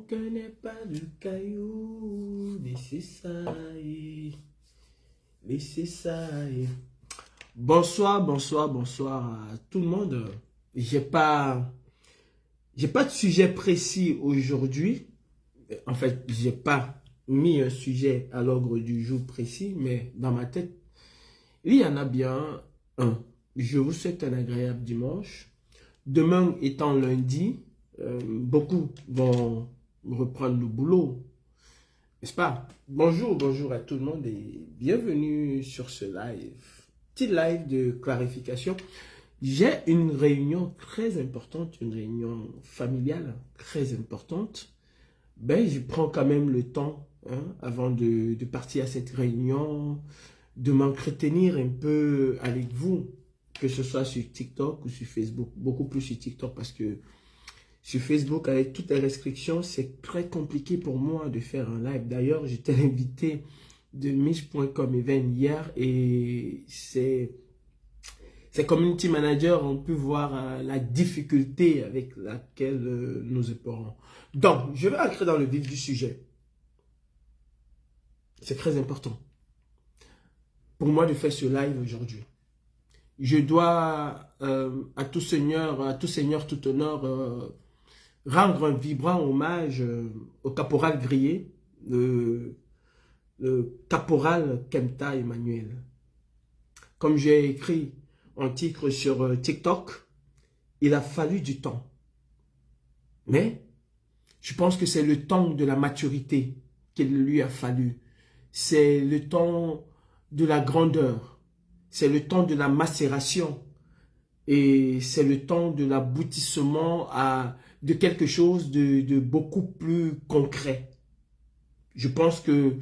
cœur n'est pas de caillou. Laissez ça laissez ça Bonsoir, bonsoir, bonsoir à tout le monde. J'ai pas de sujet précis aujourd'hui. En fait, j'ai pas mis un sujet à l'ordre du jour précis, mais dans ma tête, il y en a bien un. Je vous souhaite un agréable dimanche. Demain étant lundi, beaucoup vont reprendre le boulot, n'est-ce pas? Bonjour, bonjour à tout le monde et bienvenue sur ce live. Petit live de clarification. J'ai une réunion très importante, une réunion familiale très importante. Ben, je prends quand même le temps, avant de partir à cette réunion, de m'entretenir un peu avec vous, que ce soit sur TikTok ou sur Facebook. Beaucoup plus sur TikTok parce que sur Facebook, avec toutes les restrictions, c'est très compliqué pour moi de faire un live. D'ailleurs, j'étais invité de Mish.com Event hier et ces community managers ont pu voir la difficulté avec laquelle nous épérons. Donc, je vais entrer dans le vif du sujet. C'est très important pour moi de faire ce live aujourd'hui. Je dois à tout seigneur, tout honneur, rendre un vibrant hommage au caporal grillé, le caporal Kemta Emmanuel. Comme j'ai écrit en titre sur TikTok, il a fallu du temps. Mais je pense que c'est le temps de la maturité qu'il lui a fallu. C'est le temps de la grandeur. C'est le temps de la macération. Et c'est le temps de l'aboutissement de quelque chose de beaucoup plus concret. Je pense que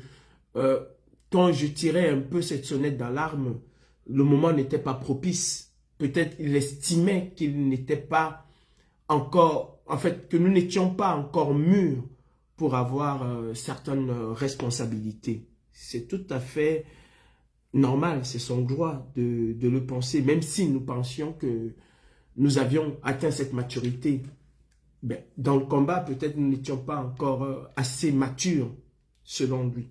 quand je tirais un peu cette sonnette d'alarme, le moment n'était pas propice. Peut-être il estimait qu'il n'était pas encore, en fait, que nous n'étions pas encore mûrs pour avoir certaines responsabilités. C'est tout à fait normal, c'est son droit de le penser, même si nous pensions que nous avions atteint cette maturité. Ben, dans le combat, peut-être nous n'étions pas encore assez matures, selon lui.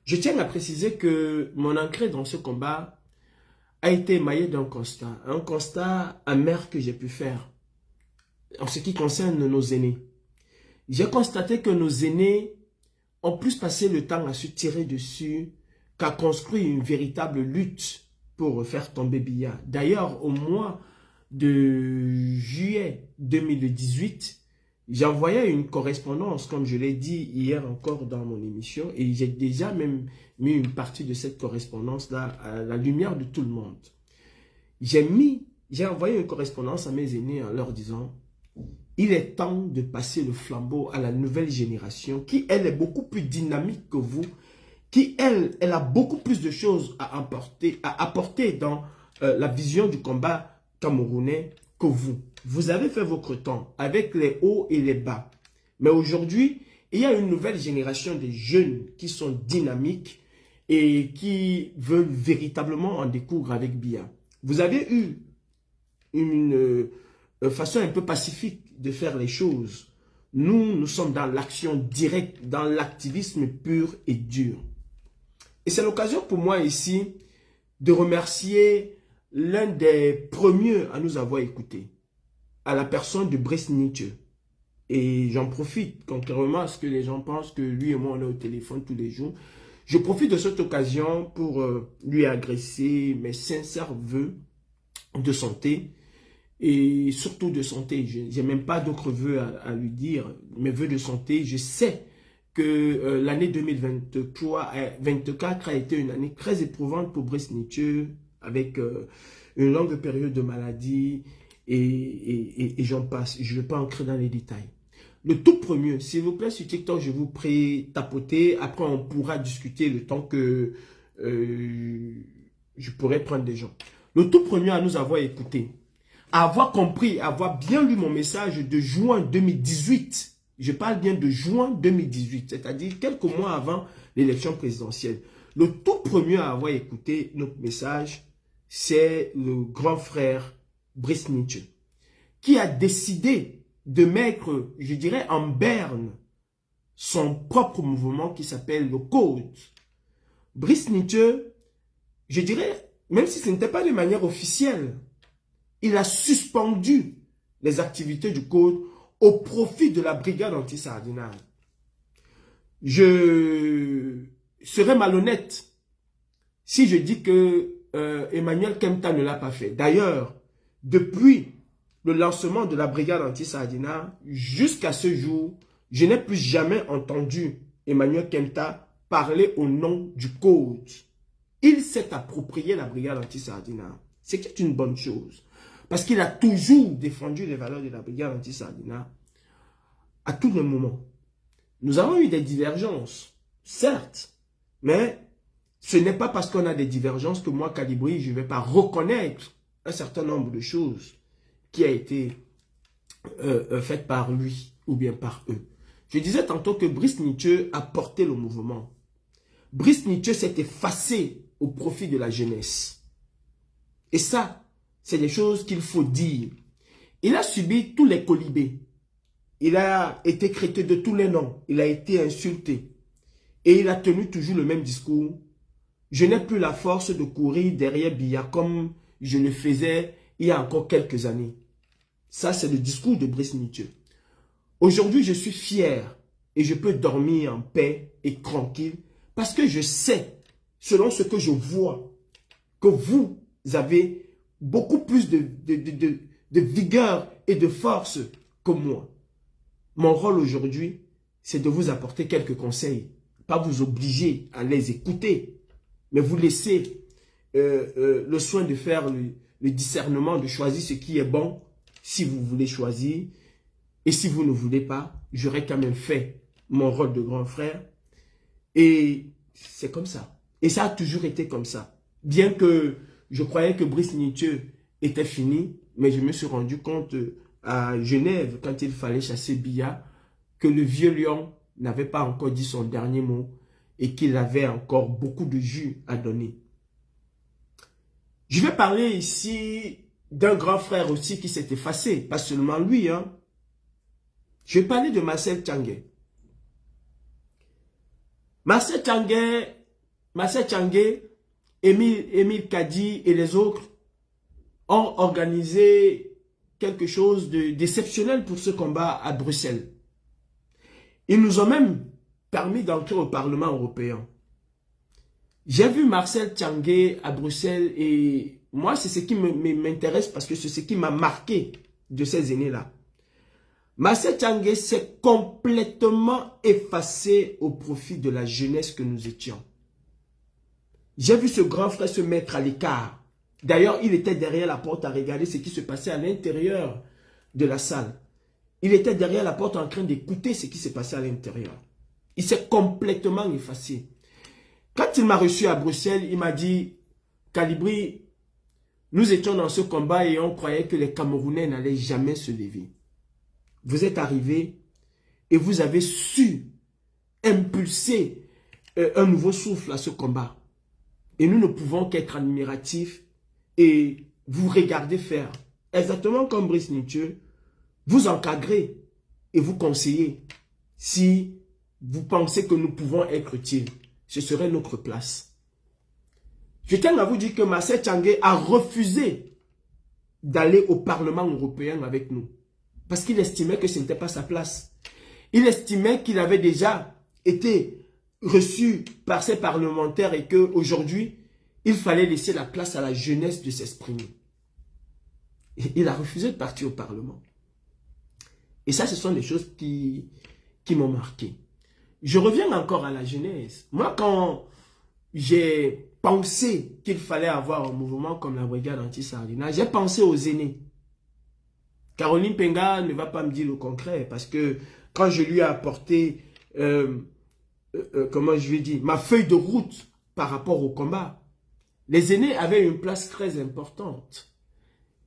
Je tiens à préciser que mon entrée dans ce combat a été émaillée d'un constat. Un constat amer que j'ai pu faire en ce qui concerne nos aînés. J'ai constaté que nos aînés ont plus passé le temps à se tirer dessus qu'à construire une véritable lutte pour faire tomber Biya. D'ailleurs, au mois de juillet 2018, j'envoyais une correspondance, comme je l'ai dit hier encore dans mon émission, et j'ai déjà même mis une partie de cette correspondance-là à la lumière de tout le monde. J'ai envoyé une correspondance à mes aînés en leur disant: il est temps de passer le flambeau à la nouvelle génération qui, elle, est beaucoup plus dynamique que vous, qui, elle a beaucoup plus de choses à apporter dans la vision du combat camerounais que vous. Vous avez fait votre temps avec les hauts et les bas. Mais aujourd'hui, il y a une nouvelle génération de jeunes qui sont dynamiques et qui veulent véritablement en découdre avec Biya. Vous avez eu une façon un peu pacifique de faire les choses. Nous sommes dans l'action directe, dans l'activisme pur et dur. Et c'est l'occasion pour moi ici de remercier l'un des premiers à nous avoir écoutés, à la personne de Brice Nietzsche. Et j'en profite, contrairement à ce que les gens pensent que lui et moi on est au téléphone tous les jours. Je profite de cette occasion pour lui adresser mes sincères vœux de santé. Et surtout de santé, je n'ai même pas d'autres vœux à lui dire, mes vœux de santé. Je sais que l'année 2024 a été une année très éprouvante pour Brice Nietzsche, avec une longue période de maladie et j'en passe. Je ne vais pas entrer dans les détails. Le tout premier, s'il vous plaît, sur TikTok, je vous prie tapoter. Après, on pourra discuter le temps que je pourrai prendre des gens. Le tout premier à nous avoir écoutés, à avoir compris, à avoir bien lu mon message de juin 2018. Je parle bien de juin 2018, c'est-à-dire quelques mois avant l'élection présidentielle. Le tout premier à avoir écouté notre message, c'est le grand frère Brice Nietzsche, qui a décidé de mettre, je dirais, en berne son propre mouvement qui s'appelle le Code. Brice Nietzsche, je dirais, même si ce n'était pas de manière officielle, il a suspendu les activités du Code au profit de la brigade anti-sardinage. Je serais malhonnête si je dis que Emmanuel Kempta ne l'a pas fait. D'ailleurs, depuis le lancement de la brigade anti-sardinage, jusqu'à ce jour, je n'ai plus jamais entendu Emmanuel Kempta parler au nom du Code. Il s'est approprié la brigade anti-sardinage. C'est une bonne chose. Parce qu'il a toujours défendu les valeurs de la brigade anti-sardinage à tous les moments. Nous avons eu des divergences, certes, mais ce n'est pas parce qu'on a des divergences que moi, Calibri, je ne vais pas reconnaître un certain nombre de choses qui a été faites par lui ou bien par eux. Je disais tantôt que Brice Nietzsche a porté le mouvement. Brice Nietzsche s'est effacé au profit de la jeunesse. Et ça, c'est des choses qu'il faut dire. Il a subi tous les colibés. Il a été traité de tous les noms. Il a été insulté. Et il a tenu toujours le même discours. Je n'ai plus la force de courir derrière Biya comme je le faisais il y a encore quelques années. Ça, c'est le discours de Brice Nietzsche. Aujourd'hui, je suis fier et je peux dormir en paix et tranquille parce que je sais, selon ce que je vois, que vous avez beaucoup plus de vigueur et de force que moi. Mon rôle aujourd'hui, c'est de vous apporter quelques conseils. Pas vous obliger à les écouter, mais vous laisser le soin de faire le discernement, de choisir ce qui est bon, si vous voulez choisir. Et si vous ne voulez pas, j'aurais quand même fait mon rôle de grand frère. Et c'est comme ça. Et ça a toujours été comme ça. Bien que je croyais que Brice Nietzsche était fini, mais je me suis rendu compte à Genève, quand il fallait chasser Biya, que le vieux lion n'avait pas encore dit son dernier mot et qu'il avait encore beaucoup de jus à donner. Je vais parler ici d'un grand frère aussi qui s'est effacé, pas seulement lui. Je vais parler de Marcel Tchangé. Marcel Tchangé, Émile Kadi et les autres ont organisé quelque chose d'exceptionnel pour ce combat à Bruxelles. Ils nous ont même permis d'entrer au Parlement européen. J'ai vu Marcel Tchangé à Bruxelles et moi, c'est ce qui m'intéresse parce que c'est ce qui m'a marqué de ces aînés-là. Marcel Tchangé s'est complètement effacé au profit de la jeunesse que nous étions. J'ai vu ce grand frère se mettre à l'écart. D'ailleurs, il était derrière la porte à regarder ce qui se passait à l'intérieur de la salle. Il était derrière la porte en train d'écouter ce qui se passait à l'intérieur. Il s'est complètement effacé. Quand il m'a reçu à Bruxelles, il m'a dit, Calibri, nous étions dans ce combat et on croyait que les Camerounais n'allaient jamais se lever. Vous êtes arrivés et vous avez su impulser un nouveau souffle à ce combat. Et nous ne pouvons qu'être admiratifs et vous regarder faire. Exactement comme Brice Nietzsche, vous encadrez et vous conseillez. Si vous pensez que nous pouvons être utiles, ce serait notre place. Je tiens à vous dire que Marcel Tchangé a refusé d'aller au Parlement européen avec nous. Parce qu'il estimait que ce n'était pas sa place. Il estimait qu'il avait déjà été reçu par ses parlementaires et qu'aujourd'hui, il fallait laisser la place à la jeunesse de s'exprimer. Il a refusé de partir au Parlement. Et ça, ce sont des choses qui m'ont marqué. Je reviens encore à la jeunesse. Moi, quand j'ai pensé qu'il fallait avoir un mouvement comme la brigade anti-sardinage, j'ai pensé aux aînés. Caroline Penga ne va pas me dire le concret parce que quand je lui ai apporté, comment je vais dire, ma feuille de route par rapport au combat, les aînés avaient une place très importante.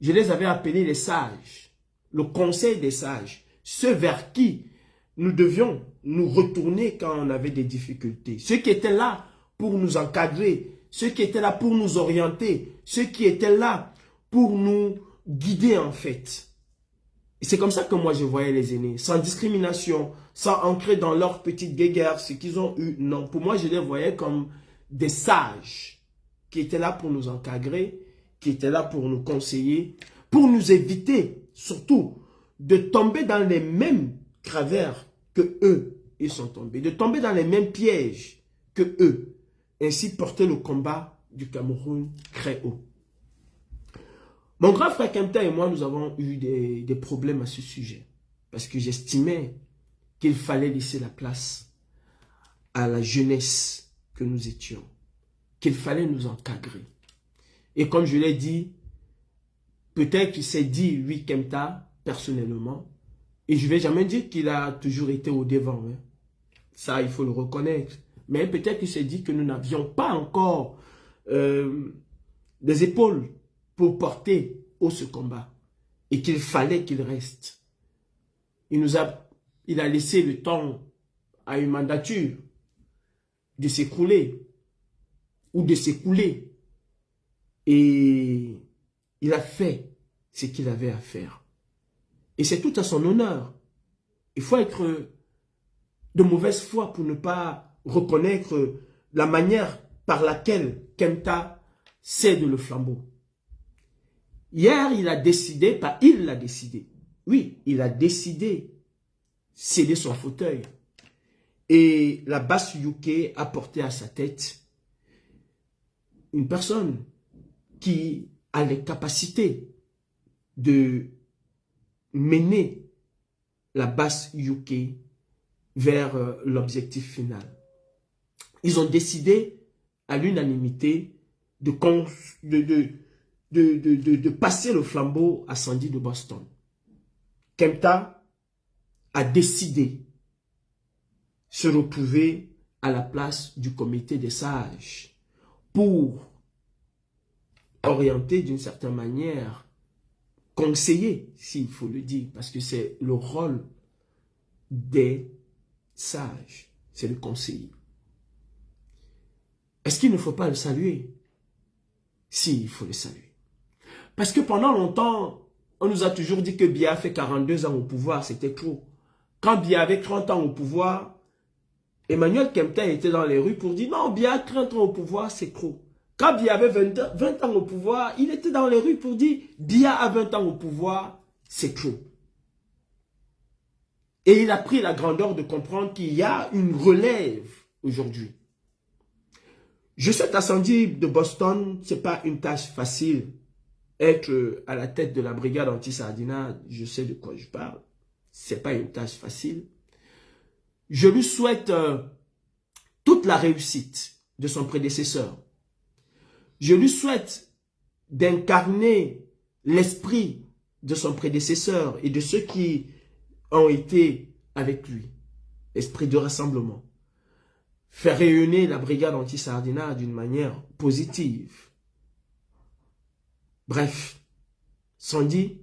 Je les avais appelés les sages, le conseil des sages, ceux vers qui nous devions nous retourner quand on avait des difficultés. Ceux qui étaient là pour nous encadrer, ceux qui étaient là pour nous orienter, ceux qui étaient là pour nous guider en fait. C'est comme ça que moi je voyais les aînés, sans discrimination, sans ancrer dans leur petite guéguerre ce qu'ils ont eu. Non, pour moi je les voyais comme des sages qui étaient là pour nous encadrer, qui étaient là pour nous conseiller, pour nous éviter surtout de tomber dans les mêmes travers que eux, ils sont tombés, de tomber dans les mêmes pièges que eux. Ainsi porter le combat du Cameroun très haut. Mon grand frère Kemta et moi, nous avons eu des problèmes à ce sujet. Parce que j'estimais qu'il fallait laisser la place à la jeunesse que nous étions. Qu'il fallait nous encadrer. Et comme je l'ai dit, peut-être qu'il s'est dit, oui, Kemta, personnellement. Et je ne vais jamais dire qu'il a toujours été au devant. Hein. Ça, il faut le reconnaître. Mais peut-être qu'il s'est dit que nous n'avions pas encore des épaules pour porter haut ce combat. Et qu'il fallait qu'il reste. Il a laissé le temps à une mandature de s'écrouler ou de s'écouler. Et il a fait ce qu'il avait à faire. Et c'est tout à son honneur. Il faut être de mauvaise foi pour ne pas reconnaître la manière par laquelle Kemta cède le flambeau. Hier, il a décidé, pas il l'a décidé. Oui, il a décidé céder son fauteuil. Et la basse UK a porté à sa tête une personne qui a les capacités de mener la basse UK vers l'objectif final. Ils ont décidé à l'unanimité de passer le flambeau à Sandy de Boston. Kemta a décidé se retrouver à la place du comité des sages pour orienter d'une certaine manière, conseiller, s'il faut le dire, parce que c'est le rôle des sages, c'est le conseiller. Est-ce qu'il ne faut pas le saluer? Si, il faut le saluer. Parce que pendant longtemps, on nous a toujours dit que Biya fait 42 ans au pouvoir, c'était trop. Quand Biya avait 30 ans au pouvoir, Emmanuel Kemta était dans les rues pour dire non, Biya 30 ans au pouvoir, c'est trop. Quand Biya avait 20 ans au pouvoir, il était dans les rues pour dire Biya a 20 ans au pouvoir, c'est trop. Et il a pris la grandeur de comprendre qu'il y a une relève aujourd'hui. Je sais qu'à Sandy de Boston, ce n'est pas une tâche facile. Être à la tête de la brigade anti-Sardina, je sais de quoi je parle. Ce n'est pas une tâche facile. Je lui souhaite toute la réussite de son prédécesseur. Je lui souhaite d'incarner l'esprit de son prédécesseur et de ceux qui ont été avec lui. Esprit de rassemblement. Faire rayonner la brigade anti-Sardina d'une manière positive. Bref, Sandy,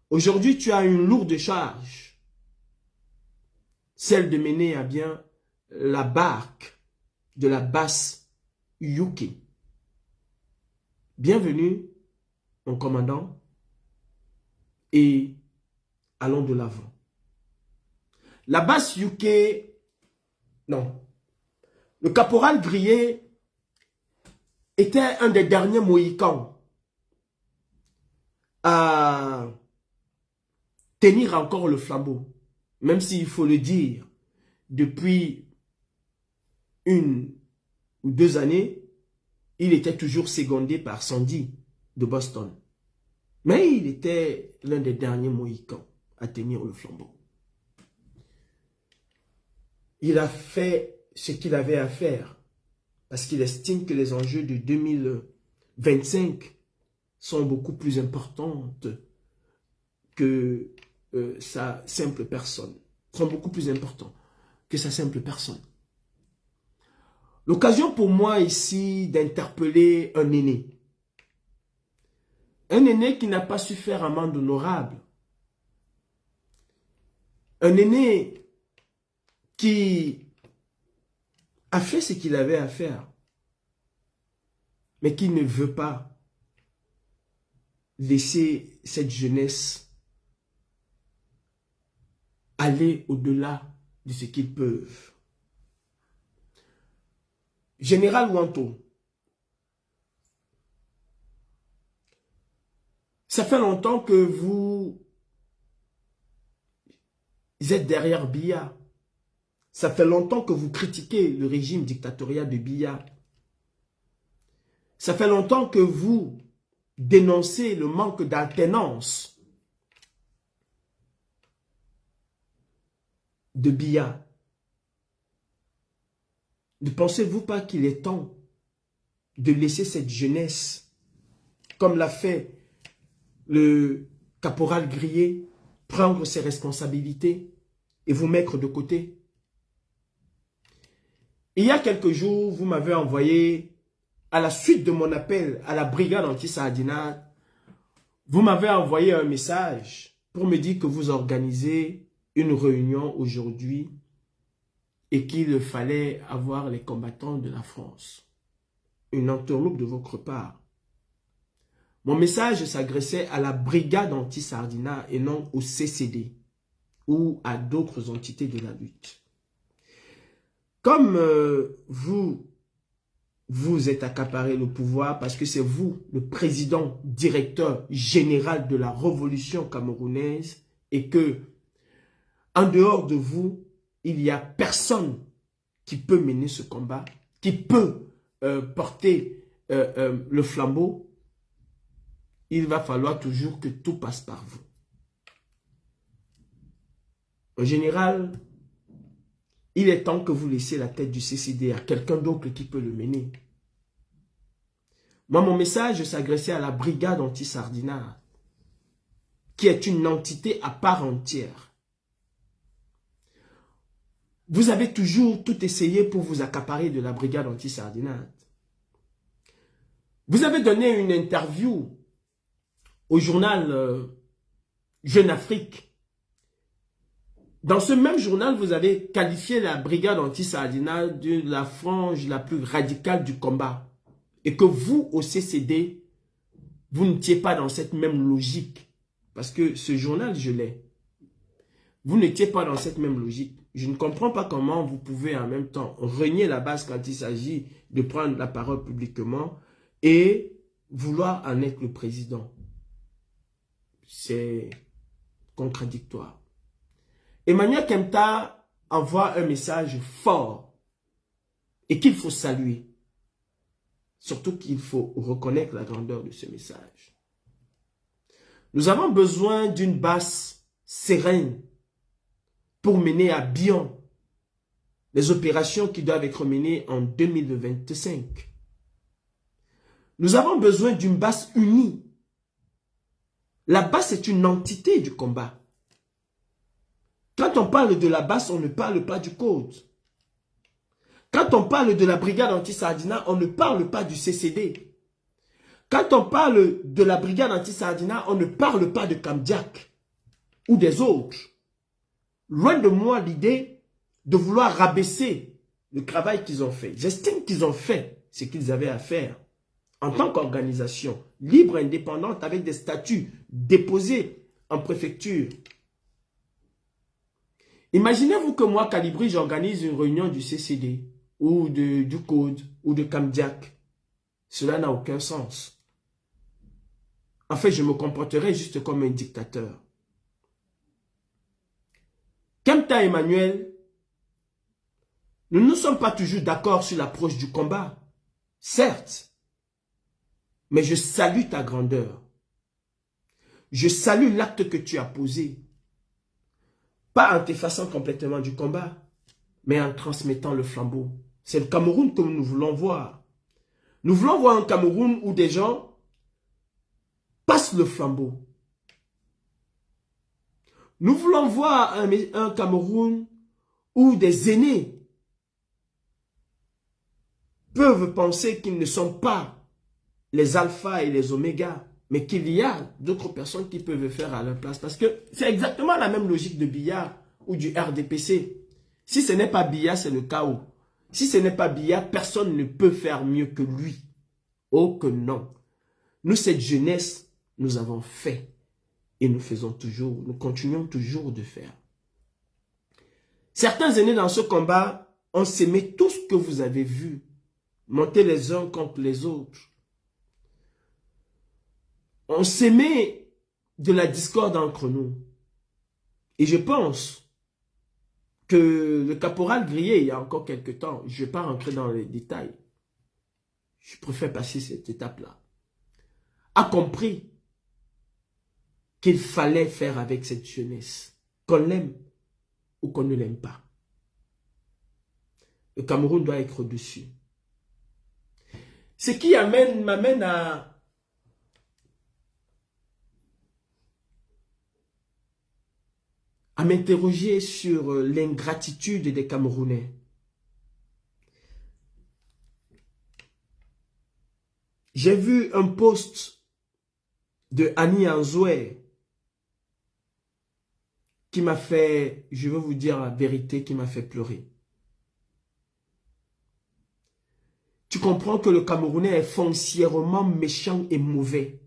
aujourd'hui tu as une lourde charge. Celle de mener à bien la barque de la basse UK. Bienvenue, mon commandant, et allons de l'avant. La basse UK, non. Le caporal Grillé était un des derniers Mohicans à tenir encore le flambeau. Même s'il faut le dire, depuis 1 ou 2 années, il était toujours secondé par Sandy de Boston. Mais il était l'un des derniers Mohicans à tenir le flambeau. Il a fait ce qu'il avait à faire parce qu'il estime que les enjeux de 2025 sont beaucoup plus importants que sa simple personne. Sont beaucoup plus importants que sa simple personne. L'occasion pour moi ici d'interpeller un aîné. Un aîné qui n'a pas su faire amende honorable. Un aîné qui a fait ce qu'il avait à faire, mais qui ne veut pas laisser cette jeunesse aller au-delà de ce qu'ils peuvent. Général Wanto, ça fait longtemps que vous êtes derrière Biya. Ça fait longtemps que vous critiquez le régime dictatorial de Biya. Ça fait longtemps que vous dénoncez le manque d'alternance de Biya. Ne pensez-vous pas qu'il est temps de laisser cette jeunesse, comme l'a fait le caporal Grillé, prendre ses responsabilités et vous mettre de côté? Il y a quelques jours, vous m'avez envoyé, à la suite de mon appel à la brigade anti-Sardinat, vous m'avez envoyé un message pour me dire que vous organisez une réunion aujourd'hui et qu'il fallait avoir les combattants de la France. Une entourloupe de votre part. Mon message s'adressait à la brigade anti-Sardinat et non au CCD ou à d'autres entités de la lutte. Comme vous êtes accaparé le pouvoir parce que c'est vous, le président, directeur général de la révolution camerounaise et que, en dehors de vous, il n'y a personne qui peut mener ce combat, qui peut porter le flambeau, il va falloir toujours que tout passe par vous. En général, il est temps que vous laissiez la tête du CCD à quelqu'un d'autre qui peut le mener. Moi, mon message s'adressait à la brigade anti-Sardinat, qui est une entité à part entière. Vous avez toujours tout essayé pour vous accaparer de la brigade anti-Sardinat. Vous avez donné une interview au journal Jeune Afrique. Dans ce même journal, vous avez qualifié la brigade anti-Sardinat de la frange la plus radicale du combat. Et que vous, au CCD, vous n'étiez pas dans cette même logique. Parce que ce journal, je l'ai. Vous n'étiez pas dans cette même logique. Je ne comprends pas comment vous pouvez en même temps renier la base quand il s'agit de prendre la parole publiquement et vouloir en être le président. C'est contradictoire. Emmanuel Kempta envoie un message fort et qu'il faut saluer. Surtout qu'il faut reconnaître la grandeur de ce message. Nous avons besoin d'une base sereine pour mener à bien les opérations qui doivent être menées en 2025. Nous avons besoin d'une base unie. La base est une entité du combat. Quand on parle de la base, on ne parle pas du code. Quand on parle de la brigade anti-Sardinat, on ne parle pas du CCD. Quand on parle de la brigade anti-Sardinat, on ne parle pas de Kamdiak ou des autres. Loin de moi l'idée de vouloir rabaisser le travail qu'ils ont fait. J'estime qu'ils ont fait ce qu'ils avaient à faire en tant qu'organisation libre, indépendante, avec des statuts déposés en préfecture. Imaginez-vous que moi, Calibri, j'organise une réunion du CCD ou du Code ou de Kamdiak. Cela n'a aucun sens. En fait, je me comporterai juste comme un dictateur. Kempta Emmanuel, nous ne sommes pas toujours d'accord sur l'approche du combat. Certes, mais je salue ta grandeur. Je salue l'acte que tu as posé. Pas en t'effaçant complètement du combat, mais en transmettant le flambeau. C'est le Cameroun que nous voulons voir. Nous voulons voir un Cameroun où des gens passent le flambeau. Nous voulons voir un Cameroun où des aînés peuvent penser qu'ils ne sont pas les alphas et les omégas, mais qu'il y a d'autres personnes qui peuvent faire à leur place. Parce que c'est exactement la même logique de Biya ou du RDPC. Si ce n'est pas Biya, c'est le chaos. Si ce n'est pas Biya, personne ne peut faire mieux que lui. Oh que non. Nous, cette jeunesse, nous avons fait. Et nous faisons toujours, nous continuons toujours de faire. Certains aînés dans ce combat ont sémé tout ce que vous avez vu, monter les uns contre les autres. On s'aimait de la discorde entre nous. Et je pense que le caporal Grillé, il y a encore quelques temps, je ne vais pas rentrer dans les détails, je préfère passer cette étape-là, a compris qu'il fallait faire avec cette jeunesse, qu'on l'aime ou qu'on ne l'aime pas. Le Cameroun doit être au-dessus. Ce qui m'amène à m'interroger sur l'ingratitude des Camerounais. J'ai vu un post de Annie Anzoué qui m'a fait, je veux vous dire la vérité, qui m'a fait pleurer. Tu comprends que le Camerounais est foncièrement méchant et mauvais.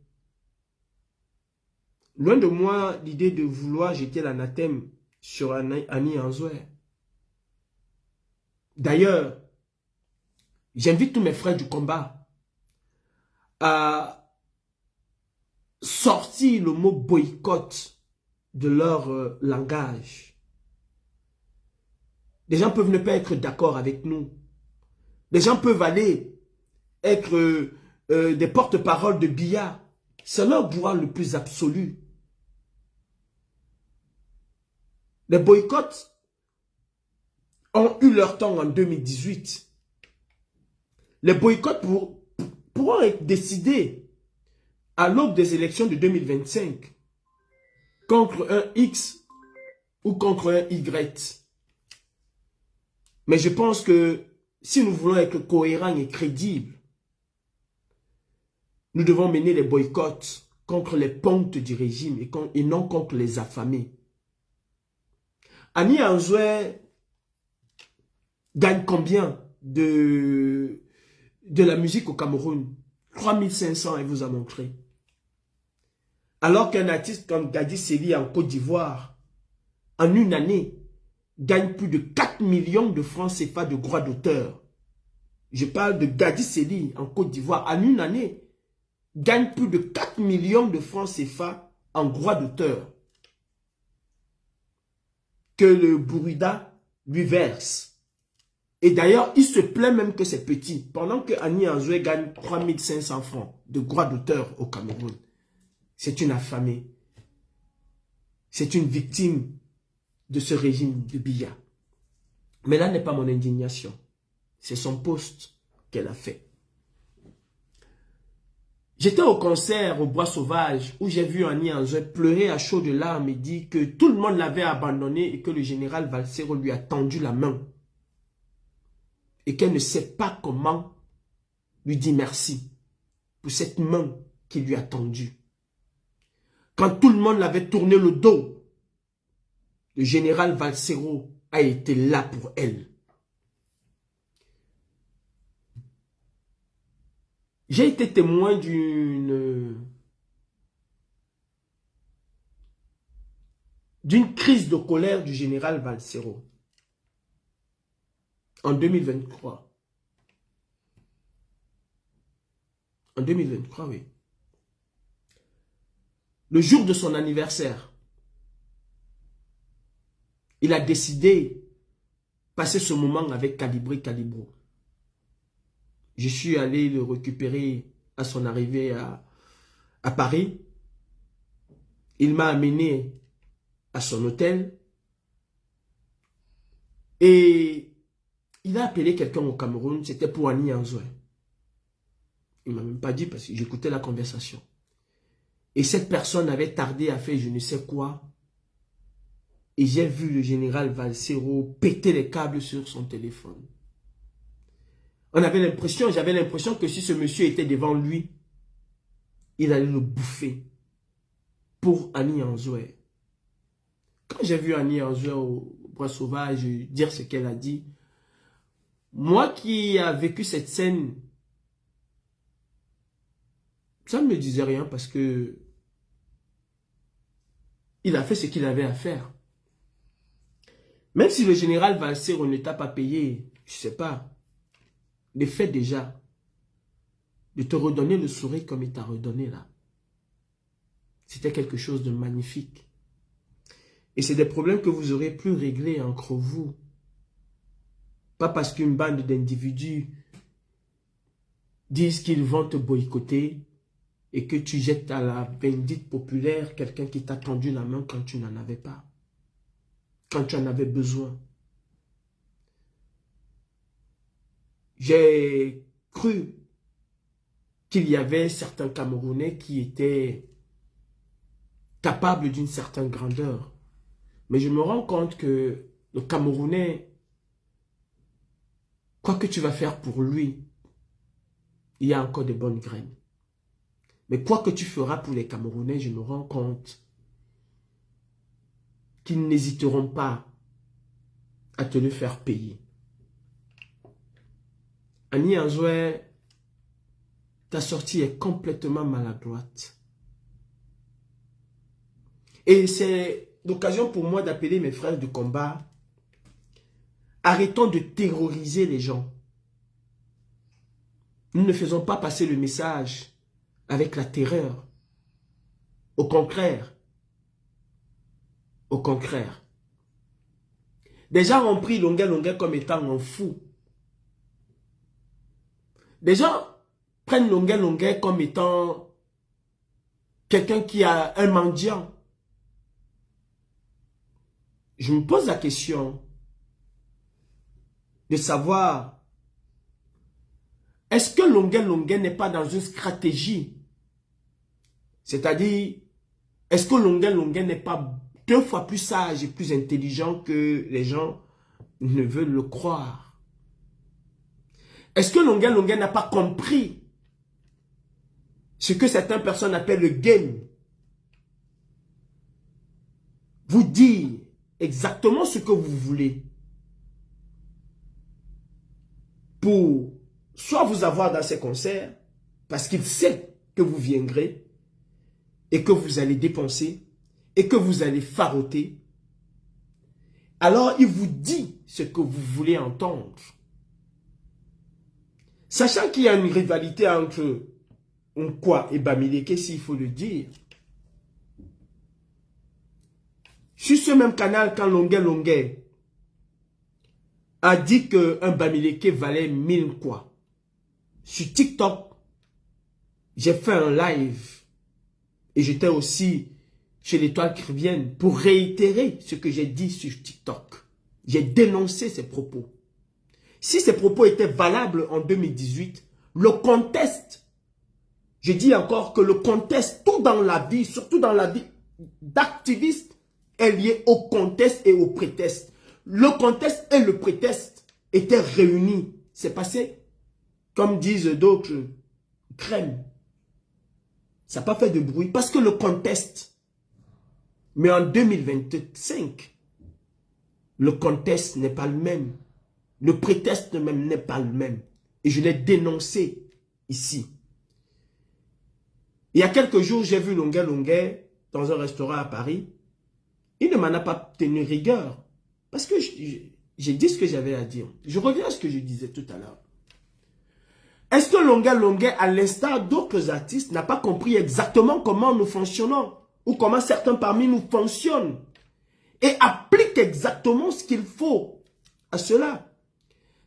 Loin de moi l'idée de vouloir jeter l'anathème sur Annie Anzoué. D'ailleurs, j'invite tous mes frères du combat à sortir le mot boycott de leur langage. Les gens peuvent ne pas être d'accord avec nous. Les gens peuvent aller être des porte-paroles de Biya. C'est leur droit le plus absolu. Les boycotts ont eu leur temps en 2018. Les boycotts pourront être décidés à l'aube des élections de 2025 contre un X ou contre un Y. Mais je pense que si nous voulons être cohérents et crédibles, nous devons mener les boycotts contre les pontes du régime et non contre les affamés. Annie Anzoué gagne combien de la musique au Cameroun? 3500, elle vous a montré. Alors qu'un artiste comme Gadi Seli en Côte d'Ivoire, en une année, gagne plus de 4 millions de francs CFA de droits d'auteur. Je parle de Gadi Seli en Côte d'Ivoire, en une année, gagne plus de 4 millions de francs CFA en droits d'auteur que le Bourida lui verse. Et d'ailleurs, il se plaint même que c'est petit. Pendant que Annie Anzoué gagne 3500 francs de droits d'auteur au Cameroun. C'est une affamée. C'est une victime de ce régime de Biya. Mais là n'est pas mon indignation. C'est son poste qu'elle a fait. J'étais au concert au Bois Sauvage où j'ai vu Annie Anzoué pleurer à chaudes larmes et dire que tout le monde l'avait abandonné et que le général Valsero lui a tendu la main. Et qu'elle ne sait pas comment lui dire merci pour cette main qui lui a tendue. Quand tout le monde l'avait tourné le dos, le général Valsero a été là pour elle. J'ai été témoin d'une crise de colère du général Valsero en 2023. En 2023, oui. Le jour de son anniversaire, il a décidé de passer ce moment avec Calibri Calibro. Je suis allé le récupérer à son arrivée à Paris. Il m'a amené à son hôtel. Et il a appelé quelqu'un au Cameroun. C'était pour Annie Anzoué. Il ne m'a même pas dit parce que j'écoutais la conversation. Et cette personne avait tardé à faire je ne sais quoi. Et j'ai vu le général Valsero péter les câbles sur son téléphone. J'avais l'impression que si ce monsieur était devant lui, il allait le bouffer pour Annie Anzoué. Quand j'ai vu Annie Anzoué au Bois Sauvage dire ce qu'elle a dit, moi qui a vécu cette scène, ça ne me disait rien parce que il a fait ce qu'il avait à faire. Même si le général Valser ne t'a pas payé, je ne sais pas, le fait déjà de te redonner le sourire comme il t'a redonné là. C'était quelque chose de magnifique. Et c'est des problèmes que vous aurez plus réglés entre vous. Pas parce qu'une bande d'individus disent qu'ils vont te boycotter et que tu jettes à la vindicte populaire quelqu'un qui t'a tendu la main quand tu n'en avais pas. Quand tu en avais besoin. J'ai cru qu'il y avait certains Camerounais qui étaient capables d'une certaine grandeur. Mais je me rends compte que le Camerounais, quoi que tu vas faire pour lui, il y a encore de bonnes graines. Mais quoi que tu feras pour les Camerounais, je me rends compte qu'ils n'hésiteront pas à te le faire payer. Annie Anzoué, ta sortie est complètement maladroite. Et c'est l'occasion pour moi d'appeler mes frères du combat. Arrêtons de terroriser les gens. Nous ne faisons pas passer le message avec la terreur. Au contraire. Au contraire. Des gens ont pris Longuet Longuet comme étant un fou. Des gens prennent Longuet Longuet comme étant quelqu'un qui a un mendiant. Je me pose la question de savoir, est-ce que Longuet Longuet n'est pas dans une stratégie? C'est-à-dire, est-ce que Longuet Longuet n'est pas 2 fois plus sage et plus intelligent que les gens ne veulent le croire? Est-ce que Longuet Longuet n'a pas compris ce que certaines personnes appellent le game? Vous dire exactement ce que vous voulez pour soit vous avoir dans ses concerts, parce qu'il sait que vous viendrez et que vous allez dépenser et que vous allez faroter. Alors il vous dit ce que vous voulez entendre. Sachant qu'il y a une rivalité entre Nkwa et Bamileke, s'il faut le dire. Sur ce même canal, quand Longuet Longuet a dit qu'un Bamileke valait 1000 Nkwa, sur TikTok, j'ai fait un live et j'étais aussi chez l'Étoile Caribéenne pour réitérer ce que j'ai dit sur TikTok. J'ai dénoncé ces propos. Si ces propos étaient valables en 2018, le contexte, je dis encore que le contexte, tout dans la vie, surtout dans la vie d'activiste, est lié au contexte et au prétexte. Le contexte et le prétexte étaient réunis. C'est passé, comme disent d'autres, crème. Ça n'a pas fait de bruit parce que le contexte. Mais en 2025, le contexte n'est pas le même. Le prétexte même n'est pas le même. Et je l'ai dénoncé ici. Il y a quelques jours, j'ai vu Longuet Longuet dans un restaurant à Paris. Il ne m'en a pas tenu rigueur. Parce que j'ai dit ce que j'avais à dire. Je reviens à ce que je disais tout à l'heure. Est-ce que Longuet Longuet, à l'instar d'autres artistes, n'a pas compris exactement comment nous fonctionnons? Ou comment certains parmi nous fonctionnent? Et applique exactement ce qu'il faut à cela.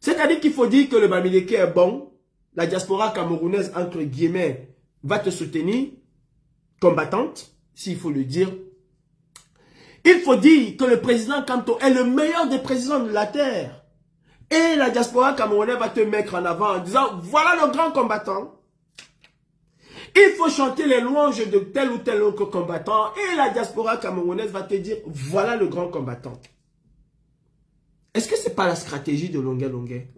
C'est-à-dire qu'il faut dire que le Bamileke est bon. La diaspora camerounaise, entre guillemets, va te soutenir, combattante, s'il faut le dire. Il faut dire que le président Kanto est le meilleur des présidents de la terre. Et la diaspora camerounaise va te mettre en avant en disant, voilà le grand combattant. Il faut chanter les louanges de tel ou tel autre combattant. Et la diaspora camerounaise va te dire, voilà le grand combattant. Est-ce que ce n'est pas la stratégie de Longuet Longuet?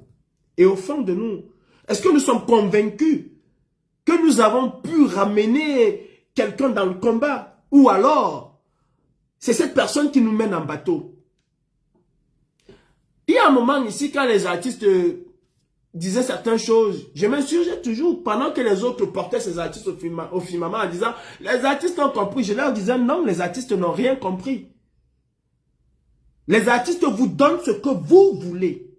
Et au fond de nous, est-ce que nous sommes convaincus que nous avons pu ramener quelqu'un dans le combat? Ou alors, c'est cette personne qui nous mène en bateau? Il y a un moment ici, quand les artistes disaient certaines choses, je m'insurgeais toujours, pendant que les autres portaient ces artistes au firmament en disant, les artistes ont compris. Je leur disais, non, les artistes n'ont rien compris. Les artistes vous donnent ce que vous voulez.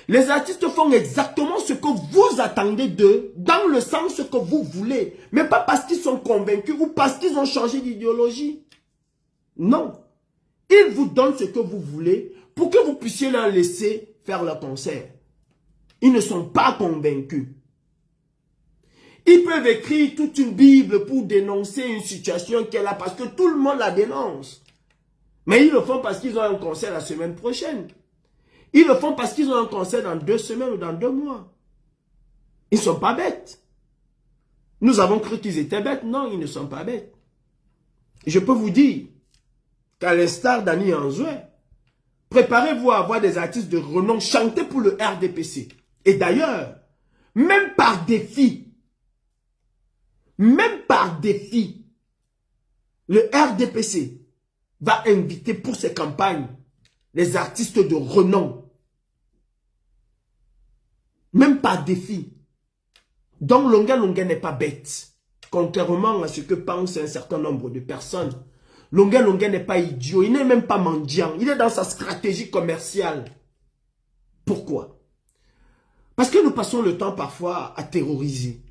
Les artistes font exactement ce que vous attendez d'eux, dans le sens que vous voulez. Mais pas parce qu'ils sont convaincus ou parce qu'ils ont changé d'idéologie. Non. Ils vous donnent ce que vous voulez pour que vous puissiez leur laisser faire leur concert. Ils ne sont pas convaincus. Ils peuvent écrire toute une Bible pour dénoncer une situation qu'elle a parce que tout le monde la dénonce. Mais ils le font parce qu'ils ont un concert la semaine prochaine. Ils le font parce qu'ils ont un concert dans 2 semaines ou dans 2 mois. Ils ne sont pas bêtes. Nous avons cru qu'ils étaient bêtes. Non, ils ne sont pas bêtes. Je peux vous dire qu'à l'instar d'Annie Anzoué, préparez-vous à avoir des artistes de renom chanter pour le RDPC. Et d'ailleurs, même par défi, le RDPC va inviter pour ses campagnes les artistes de renom. Même par défi. Donc Longa Longa n'est pas bête. Contrairement à ce que pensent un certain nombre de personnes. Longa Longa n'est pas idiot. Il n'est même pas mendiant. Il est dans sa stratégie commerciale. Pourquoi? Parce que nous passons le temps parfois à terroriser.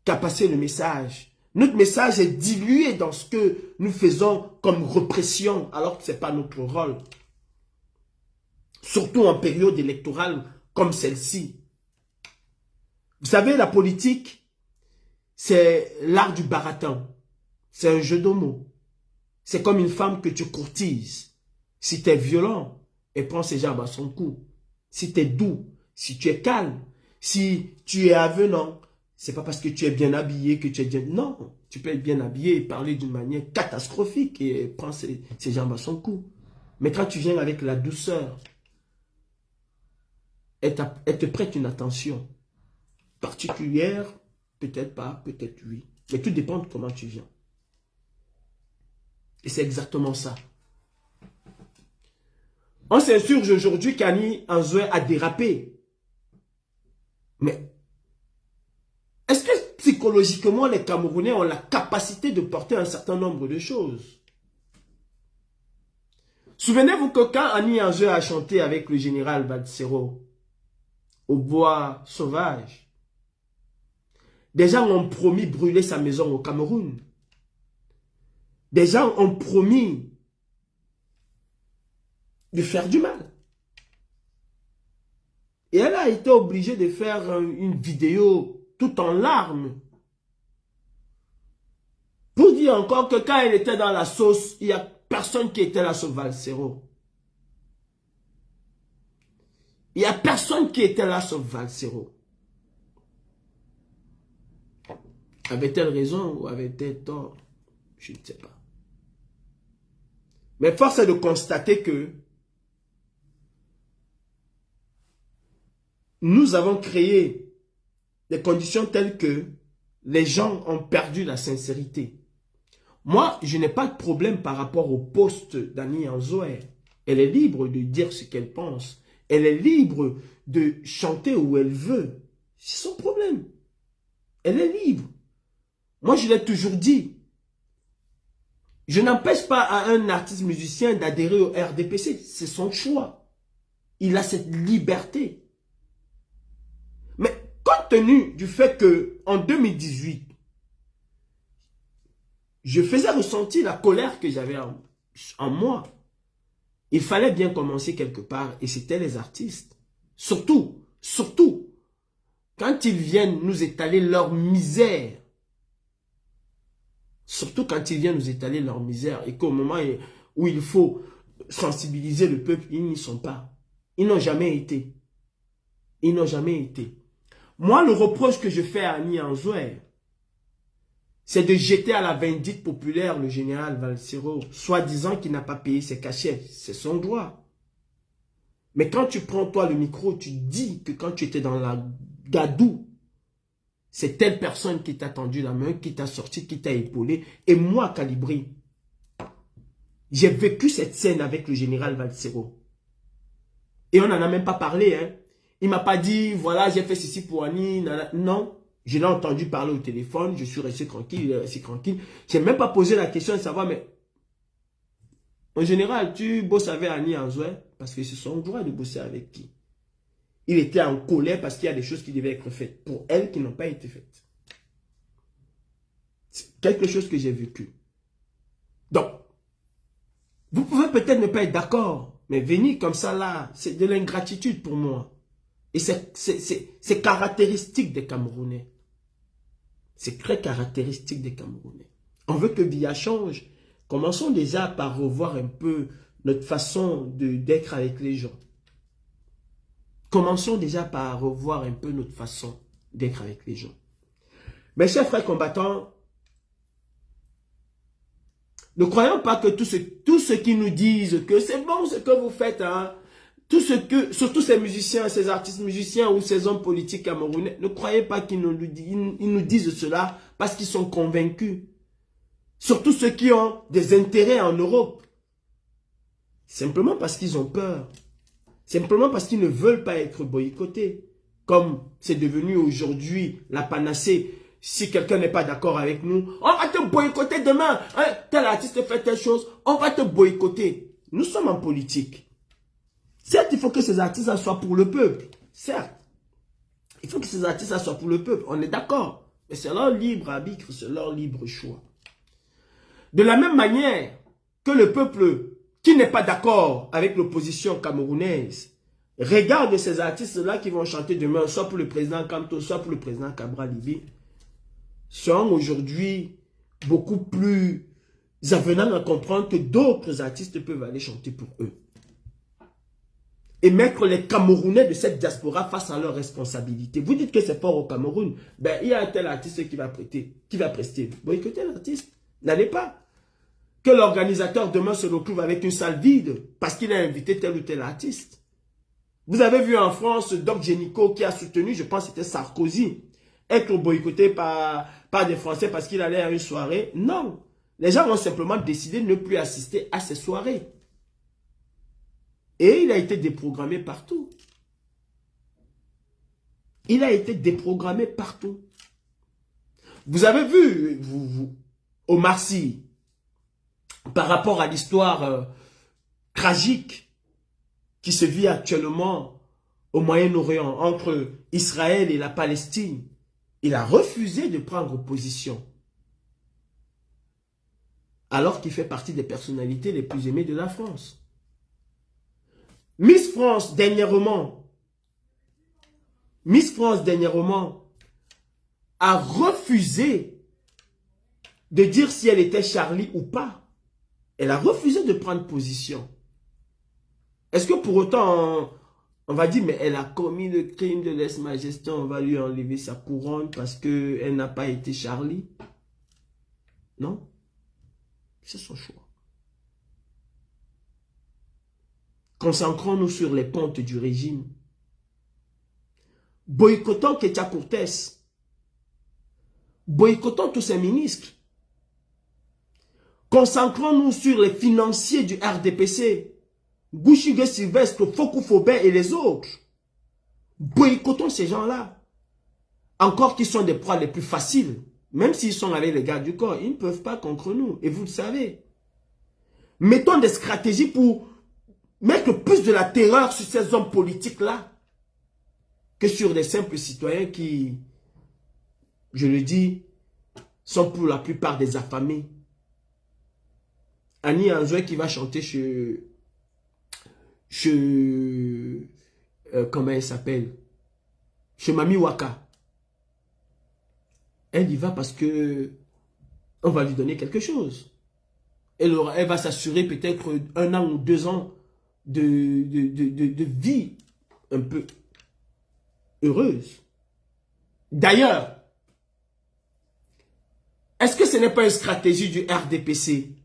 Qu'à passer le message. Notre message est dilué dans ce que nous faisons comme répression, alors que ce n'est pas notre rôle. Surtout en période électorale comme celle-ci. Vous savez, la politique, c'est l'art du baratin. C'est un jeu de mots. C'est comme une femme que tu courtises. Si tu es violent, elle prend ses jambes à son cou. Si tu es doux, si tu es calme, si tu es avenant, c'est pas parce que tu es bien habillé que tu es bien... Non, tu peux être bien habillé et parler d'une manière catastrophique et prendre ses jambes à son cou. Mais quand tu viens avec la douceur, elle te prête une attention particulière, peut-être pas, peut-être oui. Mais tout dépend de comment tu viens. Et c'est exactement ça. On s'insurge aujourd'hui qu'Annie Anzoué a dérapé. Mais est-ce que psychologiquement les Camerounais ont la capacité de porter un certain nombre de choses? Souvenez-vous que quand Annie Anzoué a chanté avec le général Valsero au bois sauvage, des gens ont promis brûler sa maison au Cameroun. Des gens ont promis de faire du mal. Et elle a été obligée de faire une vidéo tout en larmes. Pour dire encore que quand elle était dans la sauce, il n'y a personne qui était là sur Valsero. Il n'y a personne qui était là sur Valsero. Avait-elle raison ou avait-elle tort? Je ne sais pas. Mais force est de constater que nous avons créé des conditions telles que les gens ont perdu la sincérité. Moi, je n'ai pas de problème par rapport au poste d'Annie Anzoué. Elle est libre de dire ce qu'elle pense. Elle est libre de chanter où elle veut. C'est son problème. Elle est libre. Moi, je l'ai toujours dit. Je n'empêche pas à un artiste musicien d'adhérer au RDPC. C'est son choix. Il a cette liberté. Mais compte tenu du fait que en 2018, je faisais ressentir la colère que j'avais en moi. Il fallait bien commencer quelque part et c'était les artistes. Surtout, quand ils viennent nous étaler leur misère. Surtout quand ils viennent nous étaler leur misère et qu'au moment où il faut sensibiliser le peuple, ils n'y sont pas. Ils n'ont jamais été. Ils n'ont jamais été. Moi, le reproche que je fais à Annie Anzoué, c'est de jeter à la vindicte populaire le général Valsero, soi-disant qu'il n'a pas payé ses cachets. C'est son droit. Mais quand tu prends toi le micro, tu dis que quand tu étais dans la gadoue, c'est telle personne qui t'a tendu la main, qui t'a sorti, qui t'a épaulé. Et moi, Calibri, j'ai vécu cette scène avec le général Valsero. Et on n'en a même pas parlé. Hein. Il ne m'a pas dit, voilà, j'ai fait ceci pour Annie. Non, je l'ai entendu parler au téléphone. Je suis resté tranquille, il est resté tranquille. Je n'ai même pas posé la question de savoir, mais En général, tu bosses avec Annie Anzoué parce que c'est son droit de bosser avec qui. Il était en colère parce qu'il y a des choses qui devaient être faites pour elle qui n'ont pas été faites. C'est quelque chose que j'ai vécu. Donc, vous pouvez peut-être ne pas être d'accord, mais venir comme ça là, c'est de l'ingratitude pour moi. Et c'est caractéristique des Camerounais. C'est très caractéristique des Camerounais. On veut que Biya change. Commençons déjà par revoir un peu notre façon d'être avec les gens. Commençons déjà par revoir un peu notre façon d'être avec les gens. Mes chers frères combattants, ne croyons pas que tous ceux qui nous disent que c'est bon ce que vous faites, hein, surtout ces musiciens, ces artistes musiciens ou ces hommes politiques camerounais, ne croyez pas qu'ils nous disent cela parce qu'ils sont convaincus. Surtout ceux qui ont des intérêts en Europe. Simplement parce qu'ils ont peur. Simplement parce qu'ils ne veulent pas être boycottés. Comme c'est devenu aujourd'hui la panacée. Si quelqu'un n'est pas d'accord avec nous, on va te boycotter demain. Hein, tel artiste fait telle chose, on va te boycotter. Nous sommes en politique. Certes, il faut que ces artistes soient pour le peuple. Certes. Il faut que ces artistes soient pour le peuple. On est d'accord. Mais c'est leur libre arbitre, c'est leur libre choix. De la même manière que le peuple qui n'est pas d'accord avec l'opposition camerounaise regarde ces artistes-là qui vont chanter demain, soit pour le président Kamto, soit pour le président Cabral Libi, sont aujourd'hui beaucoup plus avenants à comprendre que d'autres artistes peuvent aller chanter pour eux. Et mettre les Camerounais de cette diaspora face à leurs responsabilités. Vous dites que c'est fort au Cameroun, ben il y a un tel artiste qui va prester. Boycottez l'artiste, n'allez pas. Que l'organisateur demain se retrouve avec une salle vide parce qu'il a invité tel ou tel artiste. Vous avez vu en France Doc Génico qui a soutenu, je pense que c'était Sarkozy, être boycotté par des Français parce qu'il allait à une soirée. Non. Les gens ont simplement décidé de ne plus assister à ces soirées. Et il a été déprogrammé partout. Il a été déprogrammé partout. Vous avez vu, Omar Sy, par rapport à l'histoire tragique qui se vit actuellement au Moyen-Orient entre Israël et la Palestine, il a refusé de prendre position. Alors qu'il fait partie des personnalités les plus aimées de la France. Miss France, dernièrement, a refusé de dire si elle était Charlie ou pas. Elle a refusé de prendre position. Est-ce que pour autant, on va dire, mais elle a commis le crime de lèse-majesté, on va lui enlever sa couronne parce qu'elle n'a pas été Charlie? Non. C'est son choix. Concentrons-nous sur les pontes du régime. Boycottons Ketia Cortés. Boycottons tous ces ministres. Concentrons-nous sur les financiers du RDPC. Gouchigue Sylvestre, Fokou Faubert et les autres. Boycottons ces gens-là. Encore qu'ils sont des proies les plus faciles. Même s'ils sont avec les gardes du corps, ils ne peuvent pas contre nous. Et vous le savez. Mettons des stratégies pour mettre plus de la terreur sur ces hommes politiques-là que sur des simples citoyens qui, je le dis, sont pour la plupart des affamés. Annie Anzoué qui va chanter comment elle s'appelle? Chez Mami Waka. Elle y va parce que on va lui donner quelque chose. Elle va s'assurer peut-être 1 an ou 2 ans de vie un peu heureuse. D'ailleurs, est-ce que ce n'est pas une stratégie du RDPC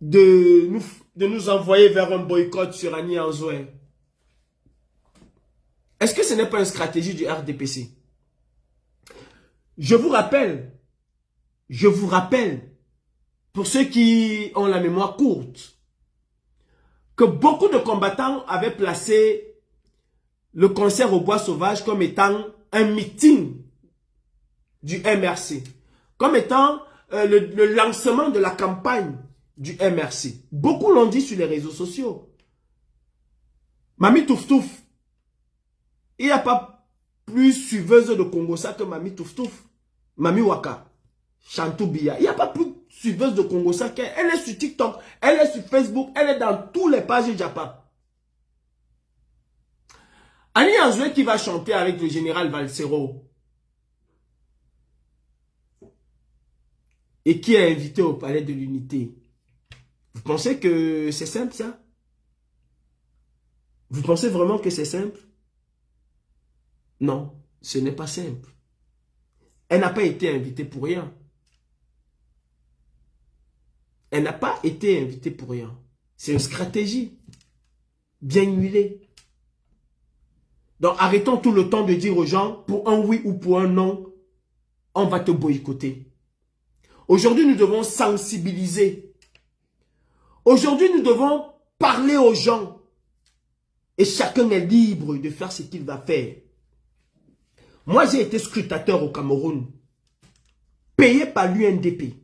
de nous envoyer vers un boycott sur Annie Anzoué? Est-ce que ce n'est pas une stratégie du RDPC? Je vous rappelle, pour ceux qui ont la mémoire courte, que beaucoup de combattants avaient placé le concert au Bois Sauvage comme étant un meeting du MRC, comme étant le lancement de la campagne du MRC. Beaucoup l'ont dit sur les réseaux sociaux. Mami Touf Touf. Il n'y a pas plus suiveuse de Congossa que Mami Touf Touf. Mami Waka. Chantou Biya. Il n'y a pas plus suiveuse de Congossa qu'elle. Elle est sur TikTok, elle est sur Facebook, elle est dans tous les pages Japan. Annie Anzoué qui va chanter avec le général Valsero et qui est invité au Palais de l'Unité. Vous pensez que c'est simple ça? Vous pensez vraiment que c'est simple? Non, ce n'est pas simple. Elle n'a pas été invitée pour rien. Elle n'a pas été invitée pour rien. C'est une stratégie bien huilée. Donc arrêtons tout le temps de dire aux gens, pour un oui ou pour un non, on va te boycotter. Aujourd'hui, nous devons sensibiliser. Aujourd'hui, nous devons parler aux gens. Et chacun est libre de faire ce qu'il va faire. Moi, j'ai été scrutateur au Cameroun, payé par l'UNDP.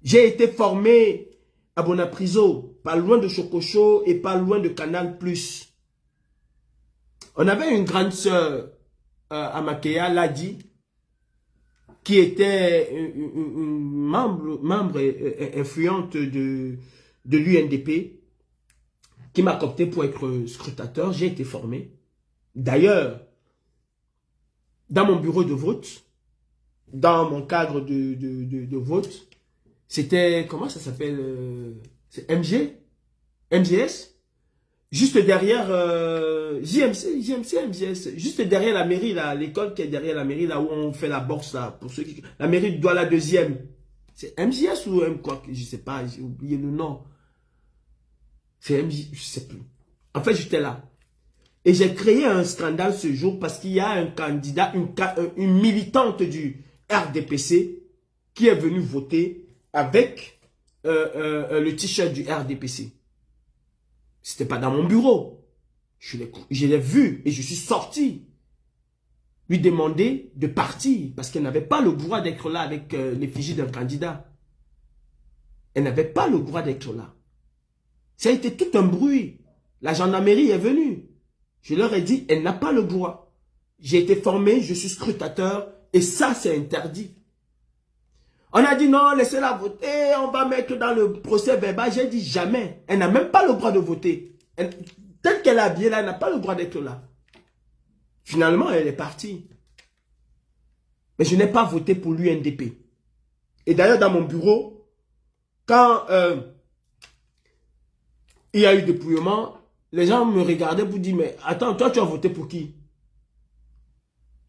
J'ai été formé à Bonapriso, pas loin de Chococho et pas loin de Canal+. On avait une grande sœur à Makéa, Ladi, qui était une membre influente de l'UNDP, qui m'a coopté pour être scrutateur. J'ai été formé. D'ailleurs, dans mon bureau de vote, dans mon cadre de vote, c'était, comment ça s'appelle, c'est MGS, juste derrière MGS, juste derrière la mairie, l'école qui est derrière la mairie, là où on fait la boxe, là, pour ceux qui, la mairie doit la deuxième. C'est MGS ou M quoi, je sais pas, j'ai oublié le nom. C'est MJ, je sais plus. En fait, j'étais là. Et j'ai créé un scandale ce jour parce qu'il y a un candidat, une militante du RDPC qui est venue voter avec le t-shirt du RDPC. C'était pas dans mon bureau. Je l'ai vu et je suis sorti. Lui demander de partir parce qu'elle n'avait pas le droit d'être là avec l'effigie d'un candidat. Elle n'avait pas le droit d'être là. Ça a été tout un bruit. La gendarmerie est venue. Je leur ai dit, elle n'a pas le droit. J'ai été formé, je suis scrutateur et ça c'est interdit. On a dit non, laissez-la voter, on va mettre dans le procès verbal. J'ai dit jamais. Elle n'a même pas le droit de voter. Telle qu'elle est habillée là, elle n'a pas le droit d'être là. Finalement, elle est partie. Mais je n'ai pas voté pour l'UNDP. Et d'ailleurs, dans mon bureau, quand il y a eu dépouillement, les gens me regardaient pour dire, mais attends, toi tu as voté pour qui?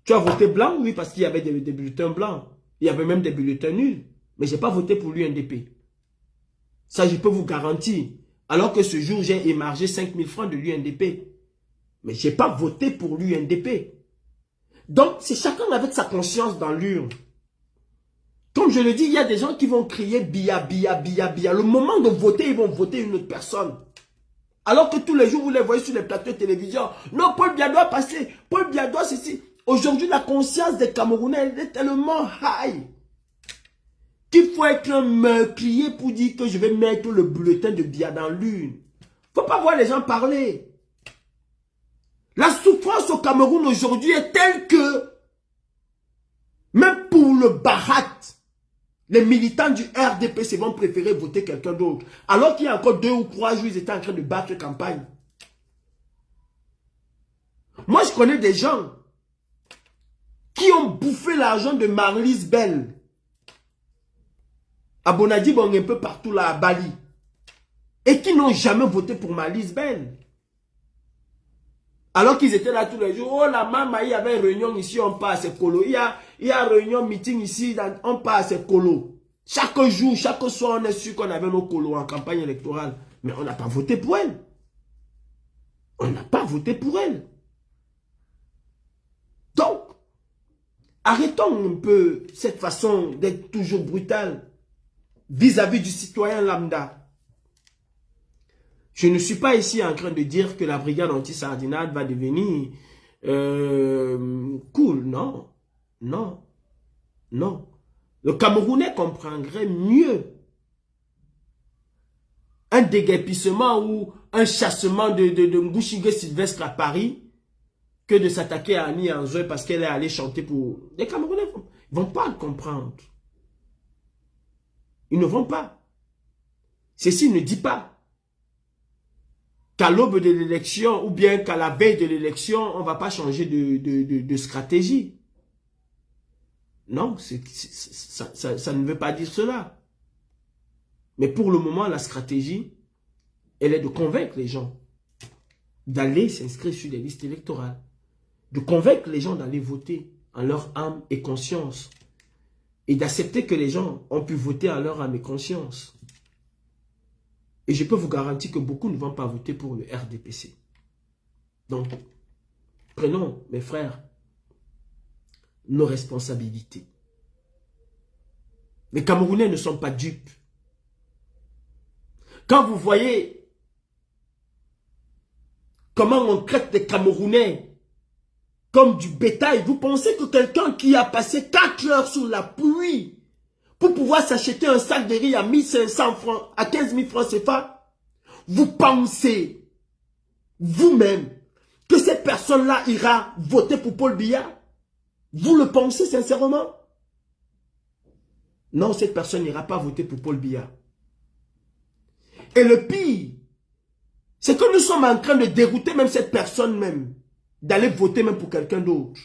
Tu as voté blanc? Oui, parce qu'il y avait des bulletins blancs. Il y avait même des bulletins nuls. Mais je n'ai pas voté pour l'UNDP. Ça, je peux vous garantir. Alors que ce jour, j'ai émargé 5 000 francs de l'UNDP. Mais je n'ai pas voté pour l'UNDP. Donc, c'est chacun avec sa conscience dans l'urne. Comme je le dis, il y a des gens qui vont crier Biya, Biya, Biya, Biya. Le moment de voter, ils vont voter une autre personne. Alors que tous les jours, vous les voyez sur les plateaux de télévision. Non, Paul Biya doit passer. Paul Biya doit ceci. Aujourd'hui, la conscience des Camerounais est tellement high qu'il faut être un meurtrier pour dire que je vais mettre le bulletin de Biya dans l'urne. Il ne faut pas voir les gens parler. La souffrance au Cameroun aujourd'hui est telle que, même pour le Barat, les militants du RDPC vont préférer voter quelqu'un d'autre. Alors qu'il y a encore 2 ou 3 jours, ils étaient en train de battre campagne. Moi, je connais des gens qui ont bouffé l'argent de Marlise Bell à Bonadib, un peu partout là, à Bali. Et qui n'ont jamais voté pour Marlise Bell. Alors qu'ils étaient là tous les jours. Oh la maman, il y avait une réunion ici, on part à ses colos. Il y a réunion, meeting ici, on part à ses colos. Chaque jour, chaque soir, on est sûr qu'on avait nos colos en campagne électorale. Mais on n'a pas voté pour elle. On n'a pas voté pour elle. Donc, arrêtons un peu cette façon d'être toujours brutal vis-à-vis du citoyen lambda. Je ne suis pas ici en train de dire que la brigade anti-sardinade va devenir cool, non. Non. Non. Le Camerounais comprendrait mieux un déguerpissement ou un chassement de Mbouchigé Sylvestre à Paris que de s'attaquer à Annie Anzoé parce qu'elle est allée chanter pour... Les Camerounais ne vont pas le comprendre. Ils ne vont pas. Ceci ne dit pas qu'à l'aube de l'élection ou bien qu'à la veille de l'élection, on ne va pas changer de stratégie. Non, ça ne veut pas dire cela. Mais pour le moment, la stratégie, elle est de convaincre les gens d'aller s'inscrire sur les listes électorales. De convaincre les gens d'aller voter en leur âme et conscience. Et d'accepter que les gens ont pu voter en leur âme et conscience. Et je peux vous garantir que beaucoup ne vont pas voter pour le RDPC. Donc, prenons, mes frères, nos responsabilités. Les Camerounais ne sont pas dupes. Quand vous voyez comment on traite les Camerounais comme du bétail, vous pensez que quelqu'un qui a passé 4 heures sous la pluie pour pouvoir s'acheter un sac de riz à 1500 francs, à 15 000 francs CFA, vous pensez vous-même que cette personne-là ira voter pour Paul Biya? Vous le pensez sincèrement? Non, cette personne n'ira pas voter pour Paul Biya. Et le pire, c'est que nous sommes en train de dérouter même cette personne même, d'aller voter même pour quelqu'un d'autre.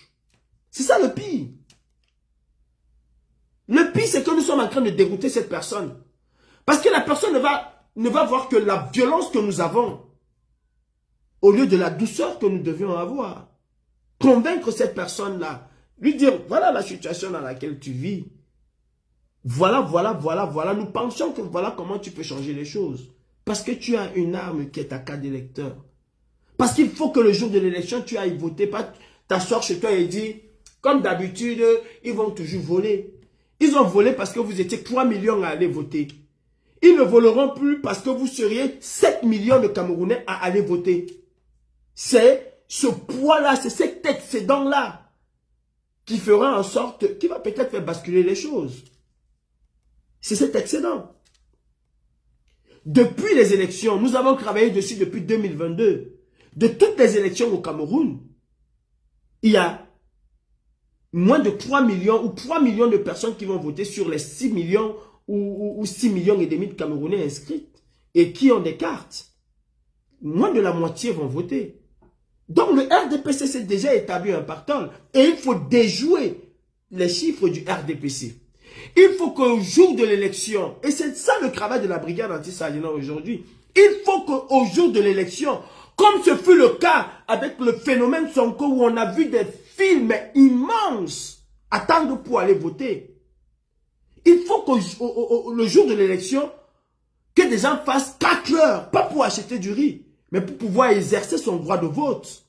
C'est ça le pire. Le pire, c'est que nous sommes en train de dérouter cette personne. Parce que la personne ne va voir que la violence que nous avons, au lieu de la douceur que nous devions avoir. Convaincre cette personne-là, lui dire, voilà la situation dans laquelle tu vis. Voilà, nous pensons que voilà comment tu peux changer les choses. Parce que tu as une arme qui est ta carte d'électeur. Parce qu'il faut que le jour de l'élection, tu ailles voter, pas t'asseoir chez toi et dire, comme d'habitude, ils vont toujours voler. Ils ont volé parce que vous étiez 3 millions à aller voter. Ils ne voleront plus parce que vous seriez 7 millions de Camerounais à aller voter. C'est ce poids-là, c'est cet excédent-là qui fera en sorte, qui va peut-être faire basculer les choses. C'est cet excédent. Depuis les élections, nous avons travaillé dessus depuis 2022. De toutes les élections au Cameroun, il y a moins de 3 millions ou 3 millions de personnes qui vont voter sur les 6 millions ou 6 millions et demi de Camerounais inscrits et qui ont des cartes. Moins de la moitié vont voter. Donc le RDPC s'est déjà établi un pactole et il faut déjouer les chiffres du RDPC. Il faut qu'au jour de l'élection, et c'est ça le travail de la brigade anti-Salignan aujourd'hui, il faut qu'au jour de l'élection, comme ce fut le cas avec le phénomène Sonko où on a vu des films immenses attendre pour aller voter, il faut que le jour de l'élection, que des gens fassent 4 heures, pas pour acheter du riz, mais pour pouvoir exercer son droit de vote.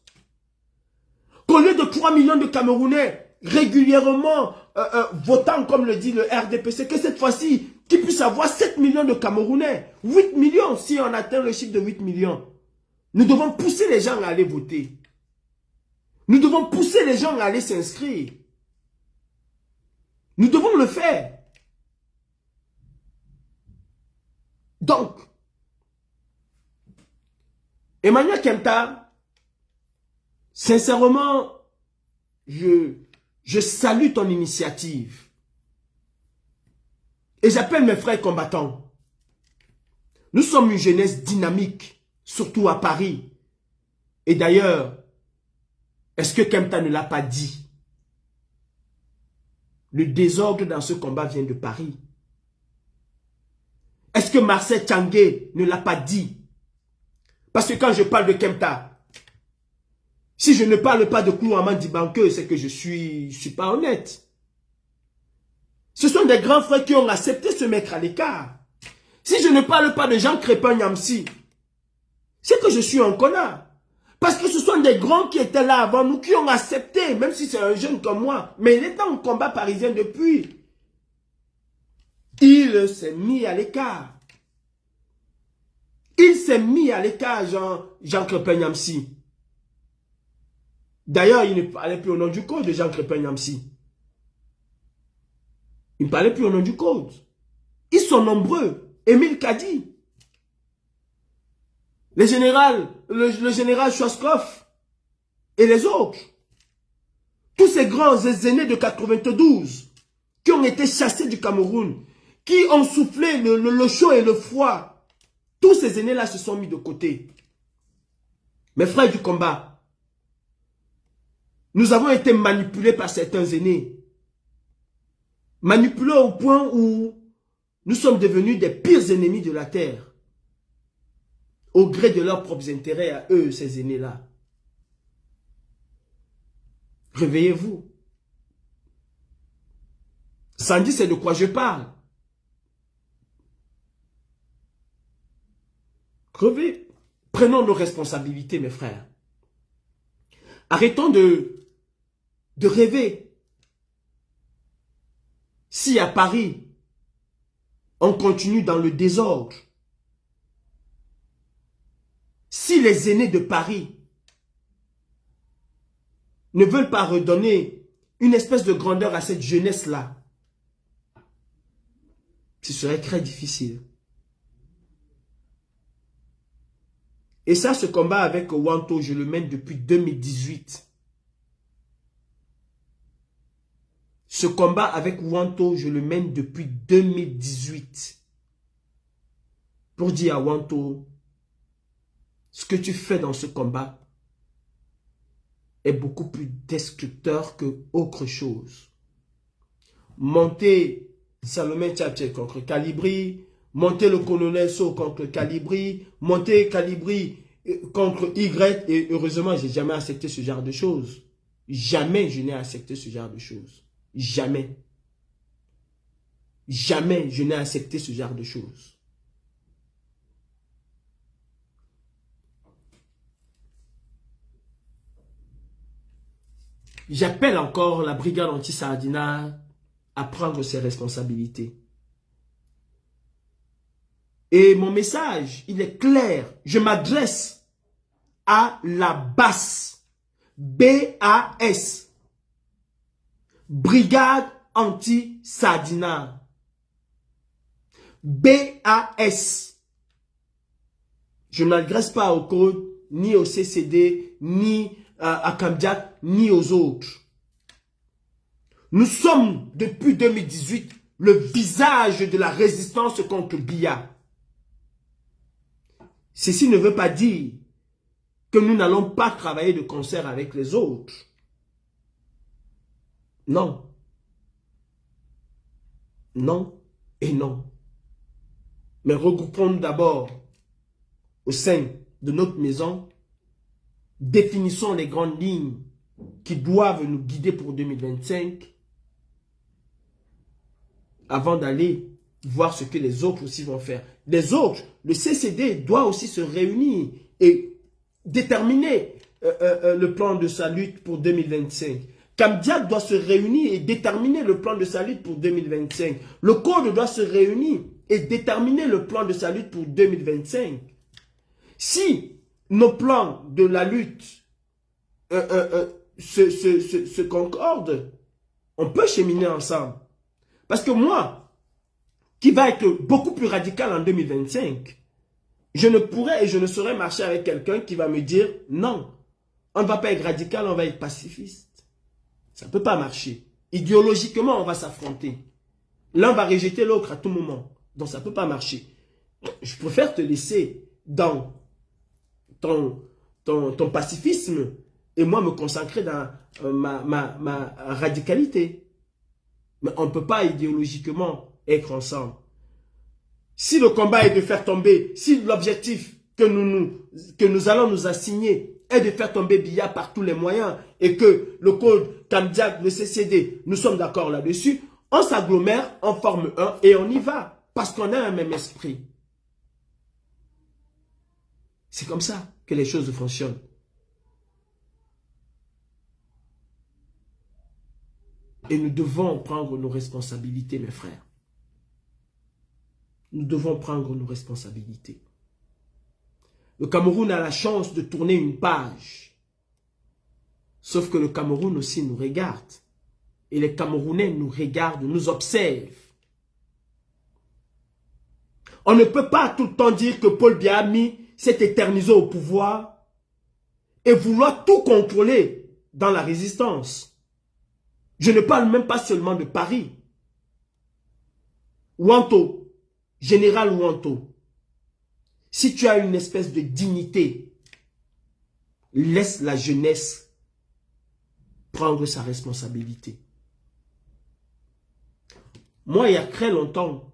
Qu'au lieu de 3 millions de Camerounais régulièrement votant, comme le dit le RDPC, que cette fois-ci, qu'il puisse avoir 7 millions de Camerounais, 8 millions, si on atteint le chiffre de 8 millions. Nous devons pousser les gens à aller voter. Nous devons pousser les gens à aller s'inscrire. Nous devons le faire. Donc, Emmanuel Kenta, sincèrement, je salue ton initiative. Et j'appelle mes frères combattants. Nous sommes une jeunesse dynamique, surtout à Paris. Et d'ailleurs, est-ce que Kenta ne l'a pas dit? Le désordre dans ce combat vient de Paris. Est-ce que Marcel Tchangé ne l'a pas dit? Parce que quand je parle de Kenta, si je ne parle pas de Kouaman Dibanke, c'est que je suis pas honnête. Ce sont des grands frères qui ont accepté se mettre à l'écart. Si je ne parle pas de Jean Crépin Nyamsi, c'est que je suis un connard. Parce que ce sont des grands qui étaient là avant nous, qui ont accepté, même si c'est un jeune comme moi, mais il était en combat parisien depuis. Il s'est mis à l'écart. Il s'est mis à l'écart, Jean Crépin Nyamsi. D'ailleurs, il ne parlait plus au nom du corps de Jean Crépin Nyamsi. Il ne parlait plus au nom du code. Ils sont nombreux. Émile Kadi. Le général Schwarzkopf et les autres. Tous ces grands aînés de 92 qui ont été chassés du Cameroun, qui ont soufflé le chaud et le froid. Tous ces aînés-là se sont mis de côté. Mes frères du combat, nous avons été manipulés par certains aînés. Manipulés au point où nous sommes devenus des pires ennemis de la terre. Au gré de leurs propres intérêts à eux, ces aînés-là. Réveillez-vous. Sandy, c'est de quoi je parle. Réveillez. Prenons nos responsabilités, mes frères. Arrêtons de rêver. Si à Paris, on continue dans le désordre, si les aînés de Paris ne veulent pas redonner une espèce de grandeur à cette jeunesse-là, ce serait très difficile. Et ça, ce combat avec Wanto, je le mène depuis 2018. Ce combat avec Wanto, je le mène depuis 2018. Pour dire à Wanto, ce que tu fais dans ce combat est beaucoup plus destructeur que autre chose. Monter Salomé Tchatché contre Calibri, monter le colonel So contre Calibri, monter Calibri contre Y, et heureusement, je n'ai jamais accepté ce genre de choses. Jamais je n'ai accepté ce genre de choses. Jamais. Jamais je n'ai accepté ce genre de choses. J'appelle encore la brigade anti-Sardina à prendre ses responsabilités. Et mon message, il est clair. Je m'adresse à la BAS. B-A-S. Brigade anti-Sardina. B-A-S. Je ne m'adresse pas au code, ni au CCD, ni à Kamdiak, ni aux autres. Nous sommes, depuis 2018, le visage de la résistance contre Biya. Ceci ne veut pas dire que nous n'allons pas travailler de concert avec les autres. Non. Non et non. Mais regroupons-nous d'abord au sein de notre maison. Définissons les grandes lignes qui doivent nous guider pour 2025 avant d'aller voir ce que les autres aussi vont faire. Les autres, le CCD doit aussi se réunir et déterminer le plan de sa lutte pour 2025. Kamdiak doit se réunir et déterminer le plan de sa lutte pour 2025. Le Code doit se réunir et déterminer le plan de sa lutte pour 2025. Si nos plans de la lutte se concordent, on peut cheminer ensemble. Parce que moi, qui va être beaucoup plus radical en 2025, je ne pourrais et je ne saurais marcher avec quelqu'un qui va me dire non, on ne va pas être radical, on va être pacifiste. Ça ne peut pas marcher. Idéologiquement, on va s'affronter. L'un va rejeter l'autre à tout moment. Donc ça ne peut pas marcher. Je préfère te laisser dans ton pacifisme et moi me consacrer dans ma radicalité. Mais on ne peut pas idéologiquement être ensemble. Si le combat est de faire tomber, si l'objectif que nous allons nous assigner est de faire tomber Biya par tous les moyens et que le Code, Kamdiak, le CCD, nous sommes d'accord là-dessus, on s'agglomère, on forme un et on y va. Parce qu'on a un même esprit. C'est comme ça que les choses fonctionnent. Et nous devons prendre nos responsabilités, mes frères. Nous devons prendre nos responsabilités. Le Cameroun a la chance de tourner une page. Sauf que le Cameroun aussi nous regarde. et les Camerounais nous regardent, nous observent. On ne peut pas tout le temps dire que Paul Biya s'est éternisé au pouvoir et vouloir tout contrôler dans la résistance. Je ne parle même pas seulement de Paris. Wanto, général Wanto, si tu as une espèce de dignité, laisse la jeunesse prendre sa responsabilité. Moi, il y a très longtemps,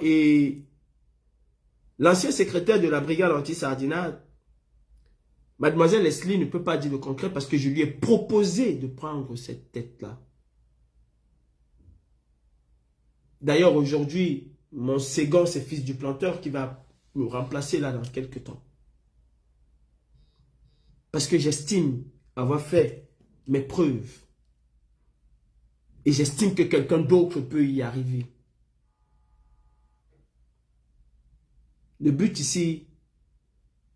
et l'ancien secrétaire de la brigade anti-sardinade, Mademoiselle Leslie ne peut pas dire le contraire parce que je lui ai proposé de prendre cette tête-là. D'ailleurs, aujourd'hui, mon second, c'est Fils du Planteur qui va me remplacer là dans quelques temps. Parce que j'estime avoir fait mes preuves. Et j'estime que quelqu'un d'autre peut y arriver. Le but ici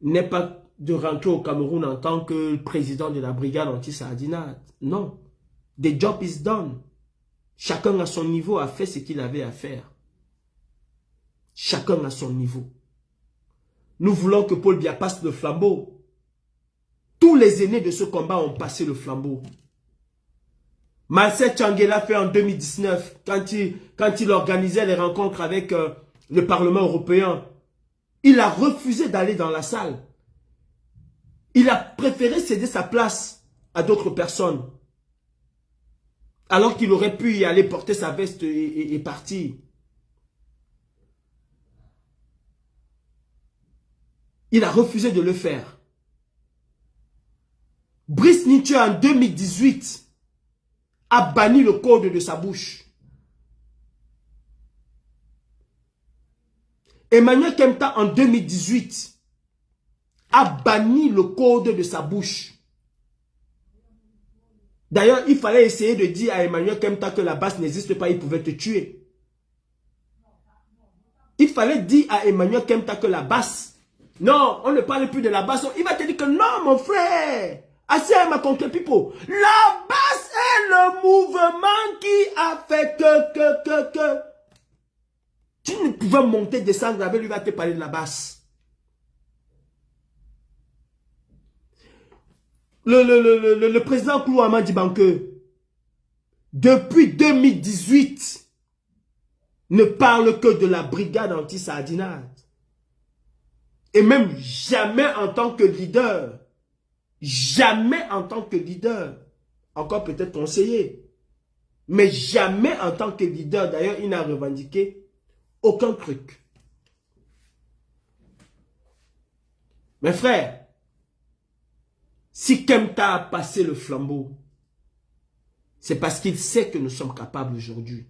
n'est pas de rentrer au Cameroun en tant que président de la brigade anti-sardinade. Non. The job is done. Chacun à son niveau a fait ce qu'il avait à faire. Chacun à son niveau. Nous voulons que Paul Biya passe le flambeau. Tous les aînés de ce combat ont passé le flambeau. Marcel Tchangela fait en 2019, quand il organisait les rencontres avec le Parlement européen, il a refusé d'aller dans la salle. Il a préféré céder sa place à d'autres personnes. Alors qu'il aurait pu y aller porter sa veste et partir. Il a refusé de le faire. Brice Nietzsche en 2018 a banni le code de sa bouche. Emmanuel Kempta en 2018 a banni le code de sa bouche. D'ailleurs, il fallait essayer de dire à Emmanuel Kempta que la basse n'existe pas, il pouvait te tuer. Il fallait dire à Emmanuel Kempta que la basse, non, on ne parle plus de la basse. Il va te dire que non, mon frère, assez ma contre pipo. La basse est le mouvement qui a fait que. Tu ne pouvais monter, descendre avec lui, il va te parler de la basse. Le président Koulouama dit que depuis 2018, ne parle que de la brigade anti-sardinade. Et même jamais en tant que leader. Jamais en tant que leader. Encore peut-être conseiller. Mais jamais en tant que leader. D'ailleurs, il n'a revendiqué aucun truc. Mes frères, si Kempta a passé le flambeau, c'est parce qu'il sait que nous sommes capables aujourd'hui.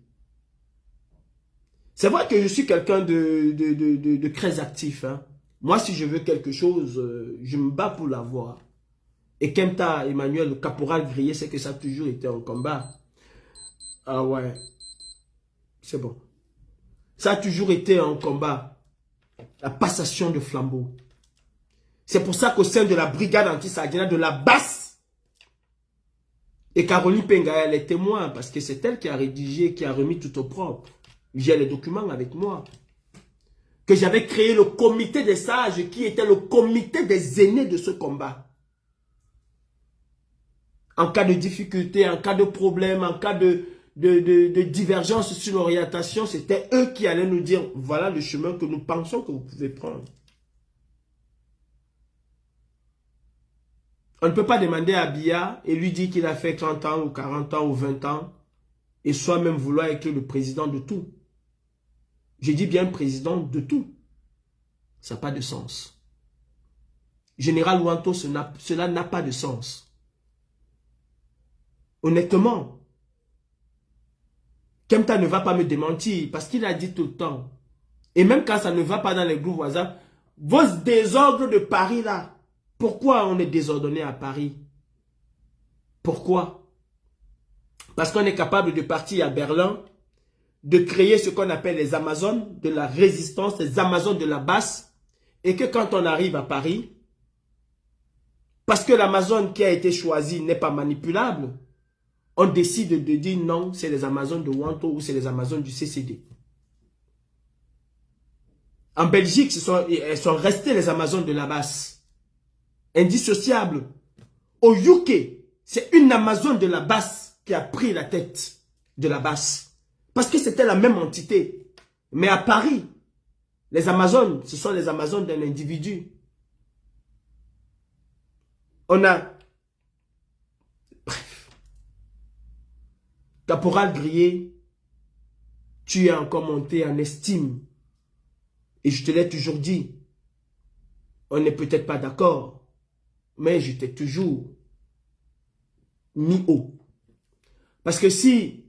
C'est vrai que je suis quelqu'un de très actif. Hein. Moi, si je veux quelque chose, je me bats pour l'avoir. Et Kempta, Emmanuel, le caporal grillé, c'est que ça a toujours été en combat. Ah ouais, c'est bon. Ça a toujours été en combat. La passation de flambeau. C'est pour ça qu'au sein de la brigade anti-sardinade, de la basse, et Caroline Penga, elle est témoin, parce que c'est elle qui a rédigé, qui a remis tout au propre. J'ai les documents avec moi. Que j'avais créé le comité des sages, qui était le comité des aînés de ce combat. En cas de difficulté, en cas de problème, en cas de divergence sur l'orientation, c'était eux qui allaient nous dire, voilà le chemin que nous pensons que vous pouvez prendre. On ne peut pas demander à Biya et lui dire qu'il a fait 30 ans ou 40 ans ou 20 ans et soi-même vouloir être le président de tout. Je dis bien président de tout. Ça n'a pas de sens. Général Wanto, cela n'a pas de sens. Honnêtement, Kempta ne va pas me démentir parce qu'il a dit tout le temps. Et même quand ça ne va pas dans les groupes voisins, vos désordres de Paris là, pourquoi on est désordonné à Paris? Pourquoi? Parce qu'on est capable de partir à Berlin, de créer ce qu'on appelle les Amazones de la résistance, les Amazones de la basse, et que quand on arrive à Paris, parce que l'Amazone qui a été choisie n'est pas manipulable, on décide de dire non, c'est les Amazones de Wanto ou c'est les Amazones du CCD. En Belgique, elles sont restées les Amazones de la basse. Indissociables. Au UK, c'est une Amazone de la basse qui a pris la tête de la basse. Parce que c'était la même entité. Mais à Paris, les Amazones, ce sont les Amazones d'un individu. On a... Bref. Caporal Grillé, tu es encore monté en estime. Et je te l'ai toujours dit. On n'est peut-être pas d'accord. Mais je t'ai toujours mis haut. Parce que si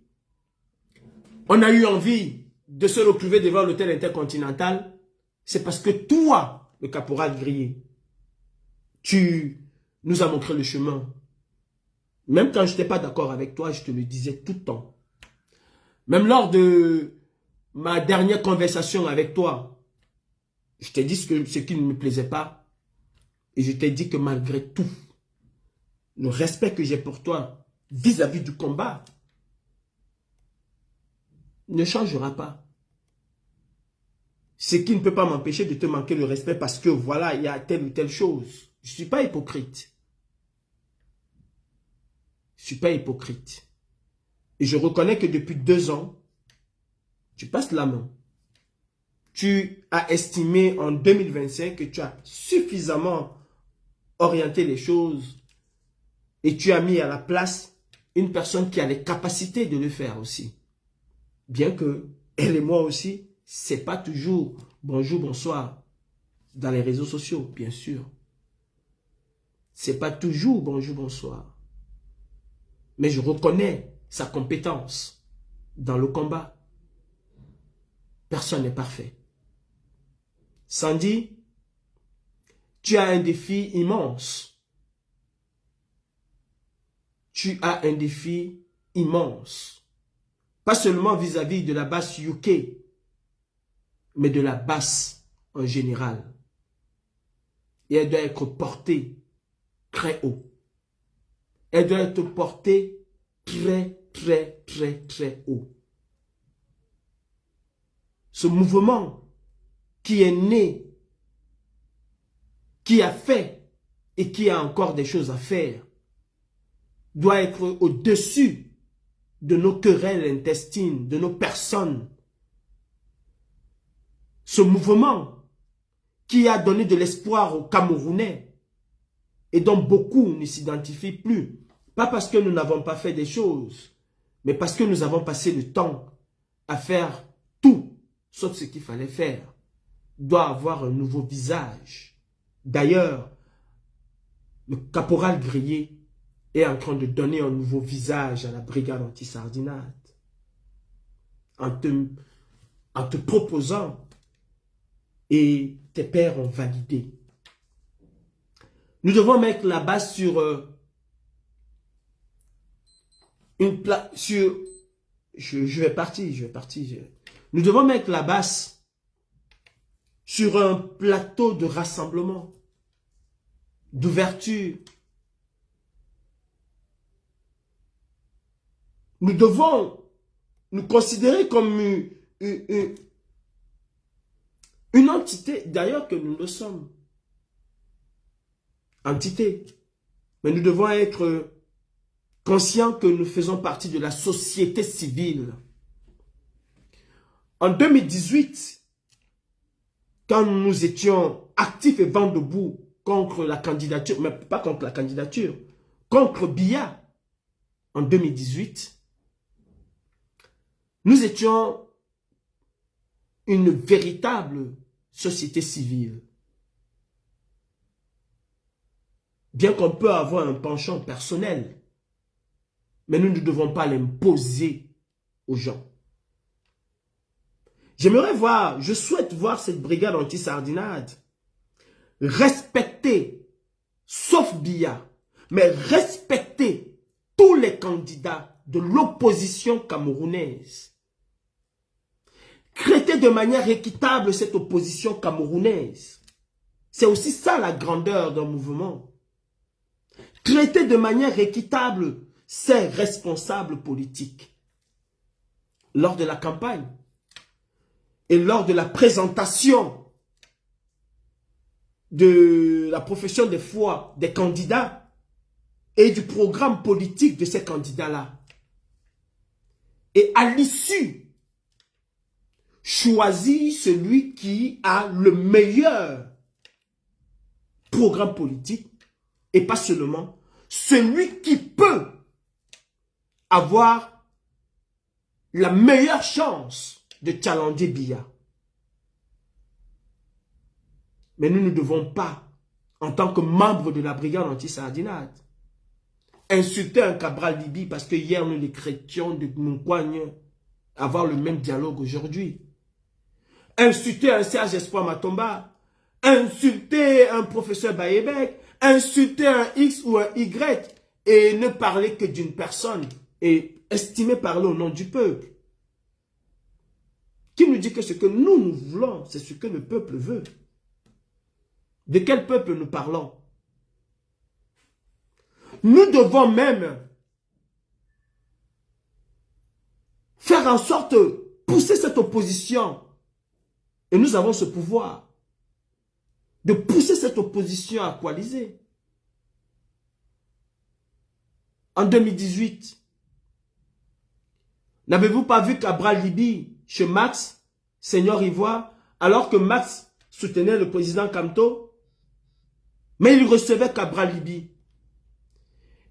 on a eu envie de se retrouver devant l'hôtel intercontinental, c'est parce que toi, le caporal Grillé, tu nous as montré le chemin. Même quand je n'étais pas d'accord avec toi, je te le disais tout le temps. Même lors de ma dernière conversation avec toi, je t'ai dit ce qui ne me plaisait pas. Et je t'ai dit que malgré tout, le respect que j'ai pour toi vis-à-vis du combat ne changera pas. Ce qui ne peut pas m'empêcher de te manquer le respect parce que voilà, il y a telle ou telle chose. Je ne suis pas hypocrite. Je ne suis pas hypocrite. Et je reconnais que depuis 2 ans, tu passes la main. Tu as estimé en 2025 que tu as suffisamment orienté les choses et tu as mis à la place une personne qui a les capacités de le faire aussi. Bien que elle et moi aussi, c'est pas toujours bonjour, bonsoir dans les réseaux sociaux, bien sûr. C'est pas toujours bonjour, bonsoir. Mais je reconnais sa compétence dans le combat. Personne n'est parfait. Sandy, tu as un défi immense. Tu as un défi immense. Pas seulement vis-à-vis de la basse UK, mais de la basse en général. Et elle doit être portée très haut. Elle doit être portée très, très, très, très haut. Ce mouvement qui est né, qui a fait et qui a encore des choses à faire, doit être au-dessus de nos querelles intestines, de nos personnes. Ce mouvement qui a donné de l'espoir aux Camerounais et dont beaucoup ne s'identifient plus. Pas parce que nous n'avons pas fait des choses, mais parce que nous avons passé le temps à faire tout, sauf ce qu'il fallait faire, doit avoir un nouveau visage. D'ailleurs, le caporal Grillé est en train de donner un nouveau visage à la brigade anti-sardinate. En te proposant, et tes pairs ont validé. Nous devons mettre la base sur je vais partir. Nous devons mettre la base sur un plateau de rassemblement, d'ouverture. Nous devons nous considérer comme une entité, d'ailleurs que nous le sommes. Entité. Mais nous devons être conscients que nous faisons partie de la société civile. En 2018, quand nous étions actifs et vent debout contre la candidature, mais pas contre la candidature, contre Biya, en 2018, nous étions une véritable société civile. Bien qu'on peut avoir un penchant personnel, mais nous ne devons pas l'imposer aux gens. J'aimerais voir, je souhaite voir cette brigade anti-sardinade respecter, sauf Biya, mais respecter tous les candidats de l'opposition camerounaise. Traiter de manière équitable cette opposition camerounaise. C'est aussi ça la grandeur d'un mouvement. Traiter de manière équitable ses responsables politiques lors de la campagne et lors de la présentation de la profession de foi des candidats et du programme politique de ces candidats-là. Et à l'issue, choisit celui qui a le meilleur programme politique et pas seulement celui qui peut avoir la meilleure chance de challenger Biya. Mais nous ne devons pas, en tant que membres de la brigade anti-sardinate, insulter un Cabral Libi parce que hier nous les chrétiens de Moukouagne avoir le même dialogue aujourd'hui. Insulter un Serge Espoir Matomba, insulter un professeur Bayebek, insulter un X ou un Y et ne parler que d'une personne et estimer parler au nom du peuple. Qui nous dit que ce que nous voulons, c'est ce que le peuple veut? De quel peuple nous parlons? Nous devons même faire en sorte de pousser cette opposition. Et nous avons ce pouvoir de pousser cette opposition à coaliser. En 2018, n'avez-vous pas vu Cabral Libi chez Max, Seigneur Ivoire, alors que Max soutenait le président Kamto? Mais il recevait Cabral Libi.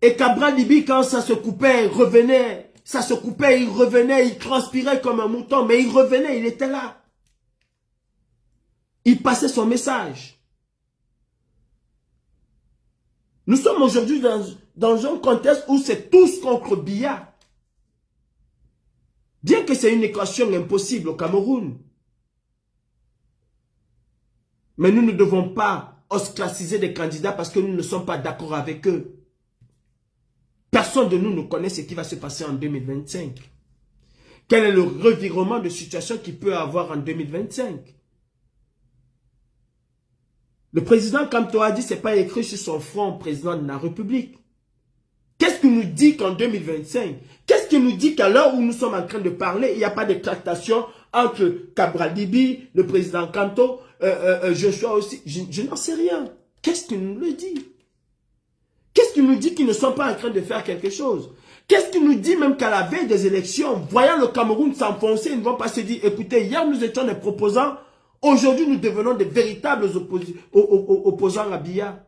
Et Cabral Libi, quand ça se coupait, il revenait. Ça se coupait, il revenait, il transpirait comme un mouton, mais il revenait, il était là. Il passait son message. Nous sommes aujourd'hui dans un contexte où c'est tous contre Biya. Bien que c'est une équation impossible au Cameroun. Mais nous ne devons pas ostraciser des candidats parce que nous ne sommes pas d'accord avec eux. Personne de nous ne connaît ce qui va se passer en 2025. Quel est le revirement de situation qu'il peut avoir en 2025? Le président Kamto a dit, ce n'est pas écrit sur son front, président de la République. Qu'est-ce qu'il nous dit qu'en 2025? Qu'est-ce qu'il nous dit qu'à l'heure où nous sommes en train de parler, il n'y a pas de tractation entre Cabral Libi, le président Kamto, Joshua aussi? Je n'en sais rien. Qu'est-ce qu'il nous le dit? Qu'est-ce qu'il nous dit qu'ils ne sont pas en train de faire quelque chose? Qu'est-ce qu'il nous dit même qu'à la veille des élections, voyant le Cameroun s'enfoncer, ils ne vont pas se dire, écoutez, hier nous étions des proposants, aujourd'hui nous devenons des véritables opposants à Biya.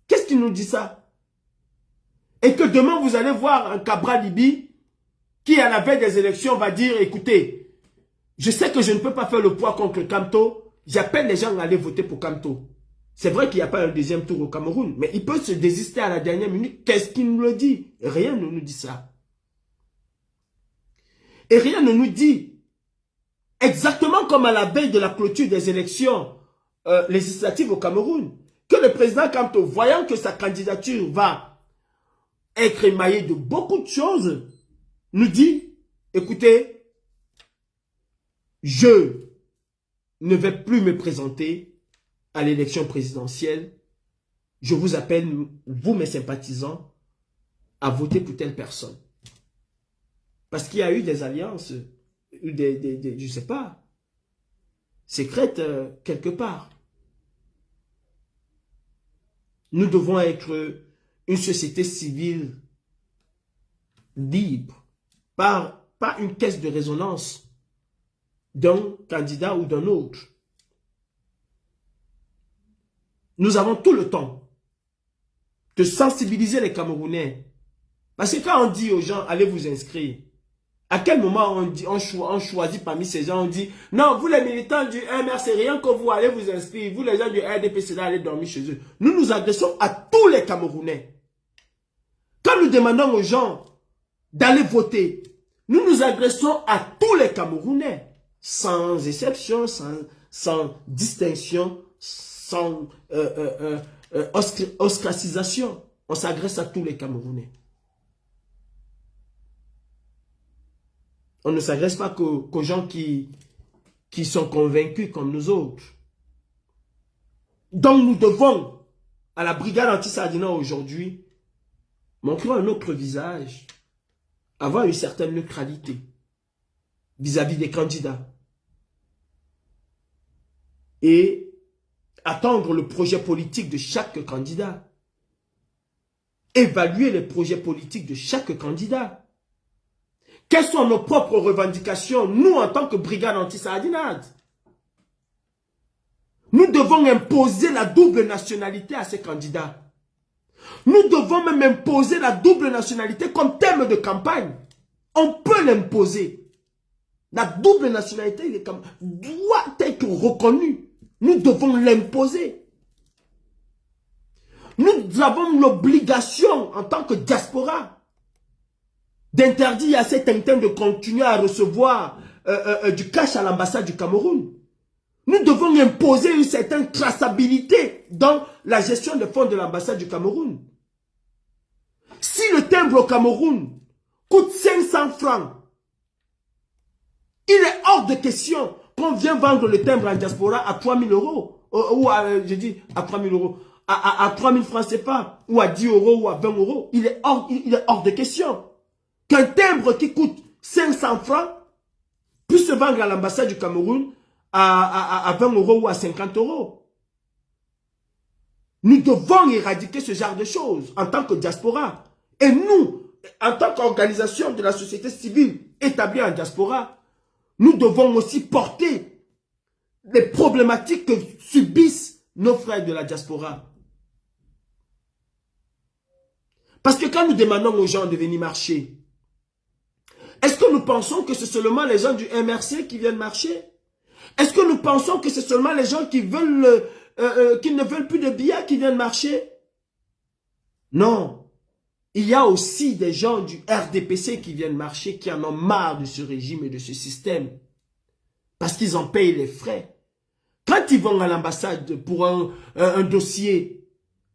Qu'est-ce qu'il nous dit ça? Et que demain vous allez voir un Cabral Libi qui à la veille des élections va dire, écoutez, je sais que je ne peux pas faire le poids contre Kamto, j'appelle les gens à aller voter pour Kamto. C'est vrai qu'il n'y a pas un deuxième tour au Cameroun, mais il peut se désister à la dernière minute. Qu'est-ce qu'il nous le dit? Rien ne nous dit ça. Et rien ne nous dit, exactement comme à la veille de la clôture des élections législatives au Cameroun, que le président Kamto, voyant que sa candidature va être émaillée de beaucoup de choses, nous dit, écoutez, je ne vais plus me présenter à l'élection présidentielle. Je vous appelle, vous mes sympathisants, à voter pour telle personne. Parce qu'il y a eu des alliances, je ne sais pas, secrètes quelque part. Nous devons être une société civile libre, pas une caisse de résonance d'un candidat ou d'un autre. Nous avons tout le temps de sensibiliser les Camerounais. Parce que quand on dit aux gens, allez vous inscrire, à quel moment on choisit parmi ces gens, on dit, non, vous les militants du MR, c'est rien que vous, allez vous inscrire. Vous les gens du RDPC, allez dormir chez eux. Nous nous adressons à tous les Camerounais. Quand nous demandons aux gens d'aller voter, nous nous adressons à tous les Camerounais, sans exception, sans distinction, sans ostracisation. On s'adresse à tous les Camerounais. On ne s'adresse pas qu'aux gens qui sont convaincus comme nous autres. Donc nous devons, à la brigade anti-sardinat aujourd'hui, montrer un autre visage. avoir une certaine neutralité vis-à-vis des candidats et attendre le projet politique de chaque candidat. Évaluer les projets politiques de chaque candidat. Quelles sont nos propres revendications, nous, en tant que brigade anti-sardinade? Nous devons imposer la double nationalité à ces candidats. Nous devons même imposer la double nationalité comme thème de campagne. On peut l'imposer. La double nationalité doit être reconnue. Nous devons l'imposer. Nous avons l'obligation, en tant que diaspora, d'interdire à ces Tintins de continuer à recevoir du cash à l'ambassade du Cameroun. Nous devons imposer une certaine traçabilité dans la gestion des fonds de l'ambassade du Cameroun. Si le timbre au Cameroun coûte 500 francs, il est hors de question qu'on vienne vendre le timbre en diaspora à 3 000 euros. Ou je dis à 3 000 euros. À 3 000 francs CFA, ou à 10 euros, ou à 20 euros. Il est hors de question qu'un timbre qui coûte 500 francs puisse se vendre à l'ambassade du Cameroun à 20 euros ou à 50 euros. Nous devons éradiquer ce genre de choses en tant que diaspora. Et nous, en tant qu'organisation de la société civile établie en diaspora, nous devons aussi porter les problématiques que subissent nos frères de la diaspora. Parce que quand nous demandons aux gens de venir marcher, est-ce que nous pensons que c'est seulement les gens du MRC qui viennent marcher? Est-ce que nous pensons que c'est seulement les gens qui veulent, qui ne veulent plus de billets qui viennent marcher? Non. Il y a aussi des gens du RDPC qui viennent marcher, qui en ont marre de ce régime et de ce système. Parce qu'ils en payent les frais. Quand ils vont à l'ambassade pour un dossier,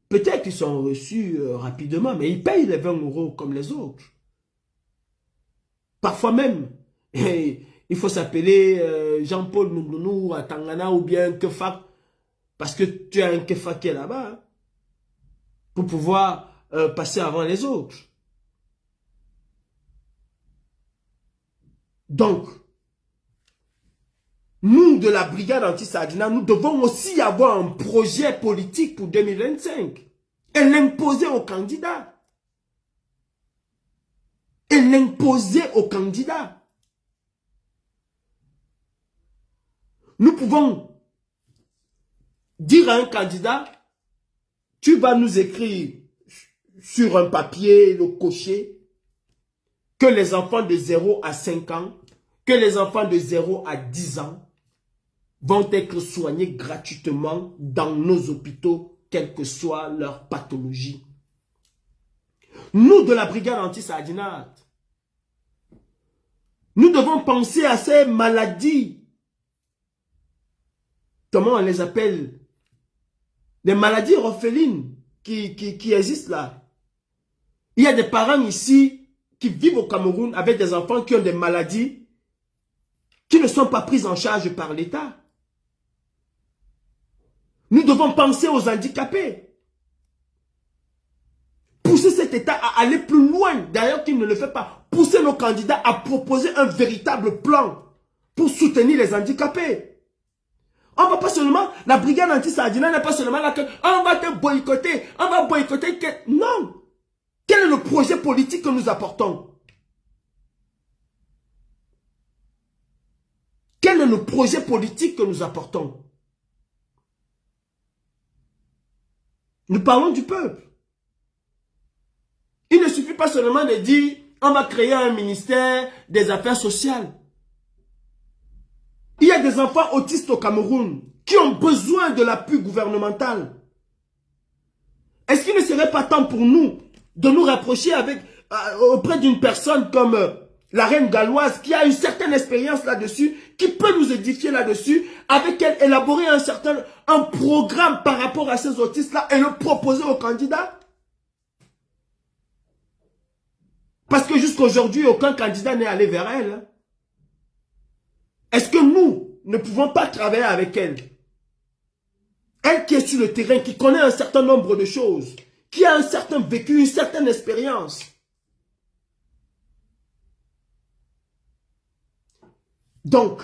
peut-être qu'ils sont reçus rapidement, mais ils payent les 20 euros comme les autres. Parfois même, il faut s'appeler Jean-Paul Nougounou à Tangana ou bien Kefa, parce que tu as un Kefa qui est là-bas, hein, pour pouvoir passer avant les autres. Donc, nous, de la brigade anti-Sardina, nous devons aussi avoir un projet politique pour 2025 et l'imposer aux candidats. Et l'imposer aux candidats. Nous pouvons dire à un candidat, tu vas nous écrire sur un papier, le cocher, que les enfants de 0 à 5 ans, que les enfants de 0 à 10 ans vont être soignés gratuitement dans nos hôpitaux, quelle que soit leur pathologie. Nous, de la brigade anti-sardinate, nous devons penser à ces maladies. Comment on les appelle? Des maladies orphelines qui existent là. Il y a des parents ici qui vivent au Cameroun avec des enfants qui ont des maladies qui ne sont pas prises en charge par l'État. Nous devons penser aux handicapés. Pousser cet État à aller plus loin, d'ailleurs qu'il ne le fait pas. Pousser nos candidats à proposer un véritable plan pour soutenir les handicapés. On va pas seulement, la brigade anti-Sardina n'est pas seulement là que on va te boycotter, on va boycotter. Non. Quel est le projet politique que nous apportons? Quel est le projet politique que nous apportons? Nous parlons du peuple. Il ne suffit pas seulement de dire on va créer un ministère des Affaires sociales. Il y a des enfants autistes au Cameroun qui ont besoin de l'appui gouvernemental. Est-ce qu'il ne serait pas temps pour nous de nous rapprocher auprès d'une personne comme la reine galloise qui a une certaine expérience là-dessus, qui peut nous édifier là-dessus, avec elle élaborer un programme par rapport à ces autistes-là et le proposer aux candidats? Parce que jusqu'à aujourd'hui, aucun candidat n'est allé vers elle. Est-ce que nous ne pouvons pas travailler avec elle? Elle qui est sur le terrain, qui connaît un certain nombre de choses, qui a un certain vécu, une certaine expérience. Donc,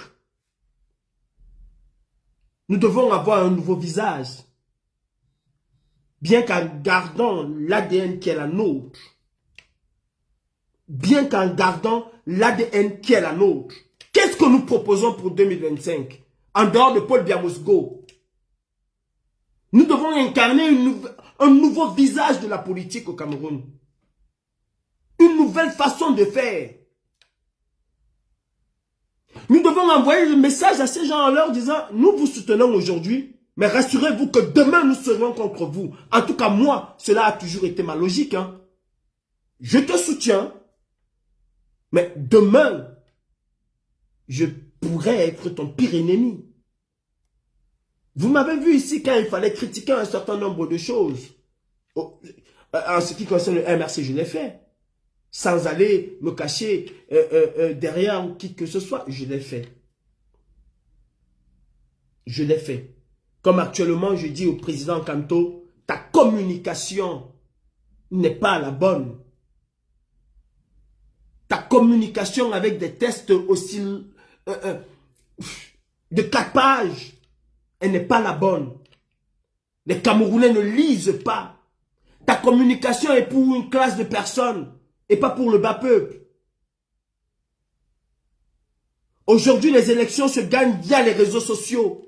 nous devons avoir un nouveau visage, bien qu'en gardant l'ADN qui est la nôtre. Bien qu'en gardant l'ADN qui est la nôtre. Qu'est-ce que nous proposons pour 2025? En dehors de Paul Biamosgo, nous devons incarner un nouveau visage de la politique au Cameroun. Une nouvelle façon de faire. Nous devons envoyer le message à ces gens en leur disant, nous vous soutenons aujourd'hui, mais rassurez-vous que demain nous serons contre vous. En tout cas, moi, cela a toujours été ma logique. Hein. Je te soutiens, mais demain, je pourrais être ton pire ennemi. Vous m'avez vu ici quand il fallait critiquer un certain nombre de choses. En ce qui concerne le MRC, je l'ai fait. Sans aller me cacher derrière qui que ce soit, je l'ai fait. Je l'ai fait. Comme actuellement, je dis au président Kanto, ta communication n'est pas la bonne. Ta communication avec des tests aussi de 4 pages, elle n'est pas la bonne. Les Camerounais ne lisent pas. Ta communication est pour une classe de personnes et pas pour le bas peuple. Aujourd'hui, les élections se gagnent via les réseaux sociaux.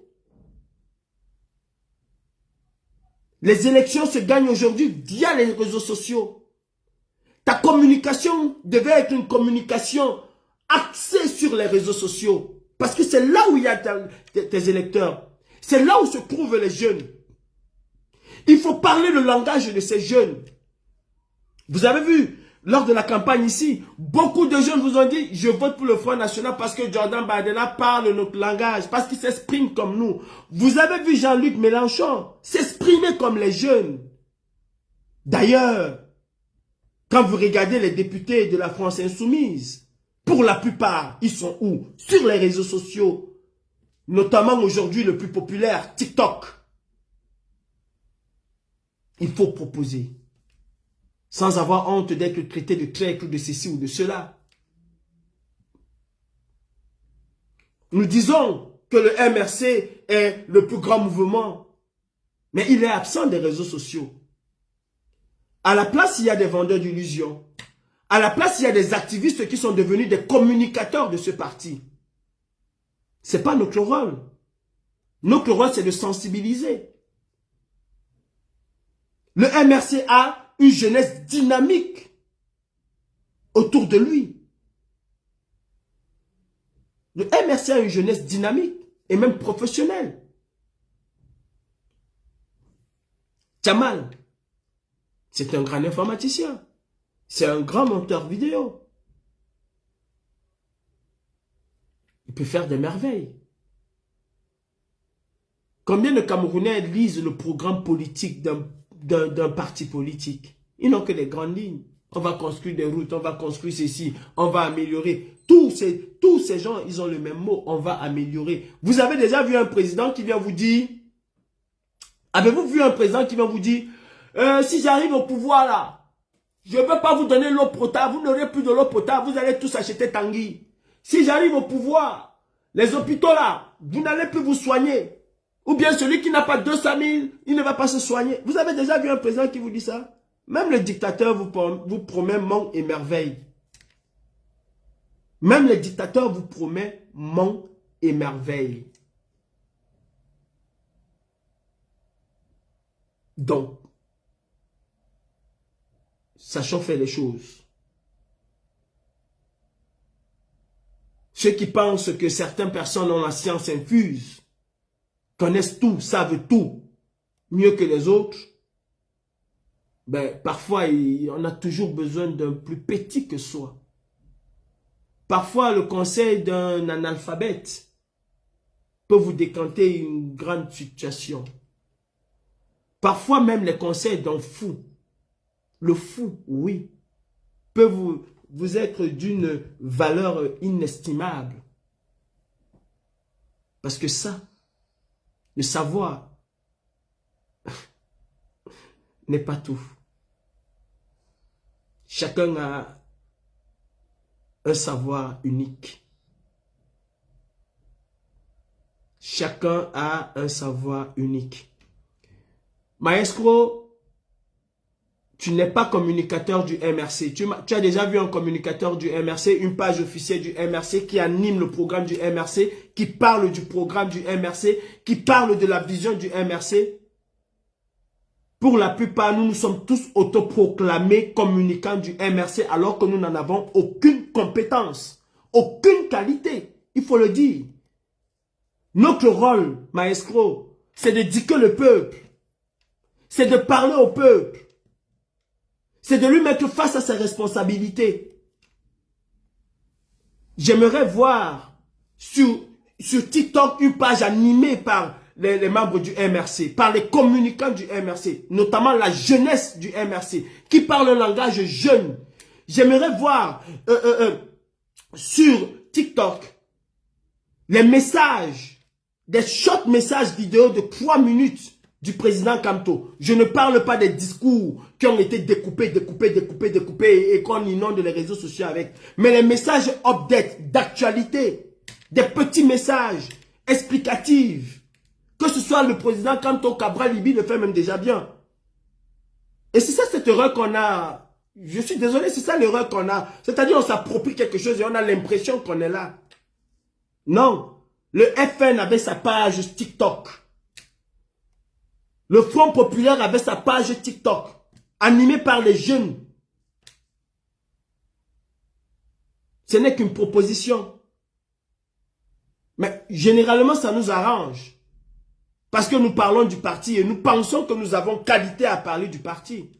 Les élections se gagnent aujourd'hui via les réseaux sociaux. Ta communication devait être une communication axée sur les réseaux sociaux. Parce que c'est là où il y a tes électeurs. C'est là où se trouvent les jeunes. Il faut parler le langage de ces jeunes. Vous avez vu, lors de la campagne ici, beaucoup de jeunes vous ont dit « Je vote pour le Front National parce que Jordan Bardella parle notre langage, parce qu'il s'exprime comme nous. » Vous avez vu Jean-Luc Mélenchon s'exprimer comme les jeunes. D'ailleurs, quand vous regardez les députés de la France Insoumise, pour la plupart, ils sont où? Sur les réseaux sociaux. Notamment aujourd'hui le plus populaire, TikTok. Il faut proposer. Sans avoir honte d'être traité de traître ou de ceci ou de cela. Nous disons que le MRC est le plus grand mouvement, mais il est absent des réseaux sociaux. À la place, il y a des vendeurs d'illusions. À la place, il y a des activistes qui sont devenus des communicateurs de ce parti. Ce n'est pas notre rôle. Notre rôle, c'est de sensibiliser. Le MRC a une jeunesse dynamique autour de lui. Le MRC a une jeunesse dynamique et même professionnelle. Tchamal, c'est un grand informaticien. C'est un grand monteur vidéo. Il peut faire des merveilles. Combien de Camerounais lisent le programme politique d'un parti politique? Ils n'ont que des grandes lignes. On va construire des routes, on va construire ceci, on va améliorer. Tous ces gens, ils ont le même mot, on va améliorer. Vous avez déjà vu un président qui vient vous dire, avez-vous vu un président qui vient vous dire, si j'arrive au pouvoir là, je ne veux pas vous donner l'eau potable, vous n'aurez plus de l'eau potable, vous allez tous acheter Tanguy. Si j'arrive au pouvoir, les hôpitaux là, vous n'allez plus vous soigner. Ou bien celui qui n'a pas 200 000, il ne va pas se soigner. Vous avez déjà vu un président qui vous dit ça? Même le dictateur vous promet mont et merveille. Même le dictateur vous promet mont et merveille. Donc, sachons faire les choses. Ceux qui pensent que certaines personnes ont la science infuse, connaissent tout, savent tout, mieux que les autres, ben, parfois, on a toujours besoin d'un plus petit que soi. Parfois, le conseil d'un analphabète peut vous décanter une grande situation. Parfois, même les conseils d'un fou, le fou, oui, peut vous être d'une valeur inestimable. Parce que ça, le savoir n'est pas tout. Chacun a un savoir unique. Chacun a un savoir unique. Maestro, tu n'es pas communicateur du MRC. Tu as déjà vu un communicateur du MRC, une page officielle du MRC qui anime le programme du MRC, qui parle du programme du MRC, qui parle de la vision du MRC. Pour la plupart, nous sommes tous autoproclamés communicants du MRC alors que nous n'en avons aucune compétence, aucune qualité. Il faut le dire. Notre rôle, maestro, c'est de diquer le peuple. C'est de parler au peuple. C'est de lui mettre face à ses responsabilités. J'aimerais voir sur TikTok une page animée par les membres du MRC, par les communicants du MRC, notamment la jeunesse du MRC, qui parle un langage jeune. J'aimerais voir sur TikTok les messages, des short messages vidéo de 3 minutes du président Kamto. Je ne parle pas des discours qui ont été découpés et qu'on inonde les réseaux sociaux avec. Mais les messages update, d'actualité, des petits messages explicatifs. Que ce soit le président Kamto, Cabral Libi le fait même déjà bien. Et c'est ça cette erreur qu'on a. Je suis désolé, c'est ça l'erreur qu'on a. C'est-à-dire on s'approprie quelque chose et on a l'impression qu'on est là. Non. Le FN avait sa page TikTok. Le Front Populaire avait sa page TikTok. Animée par les jeunes. Ce n'est qu'une proposition. Mais généralement, ça nous arrange. Parce que nous parlons du parti et nous pensons que nous avons qualité à parler du parti.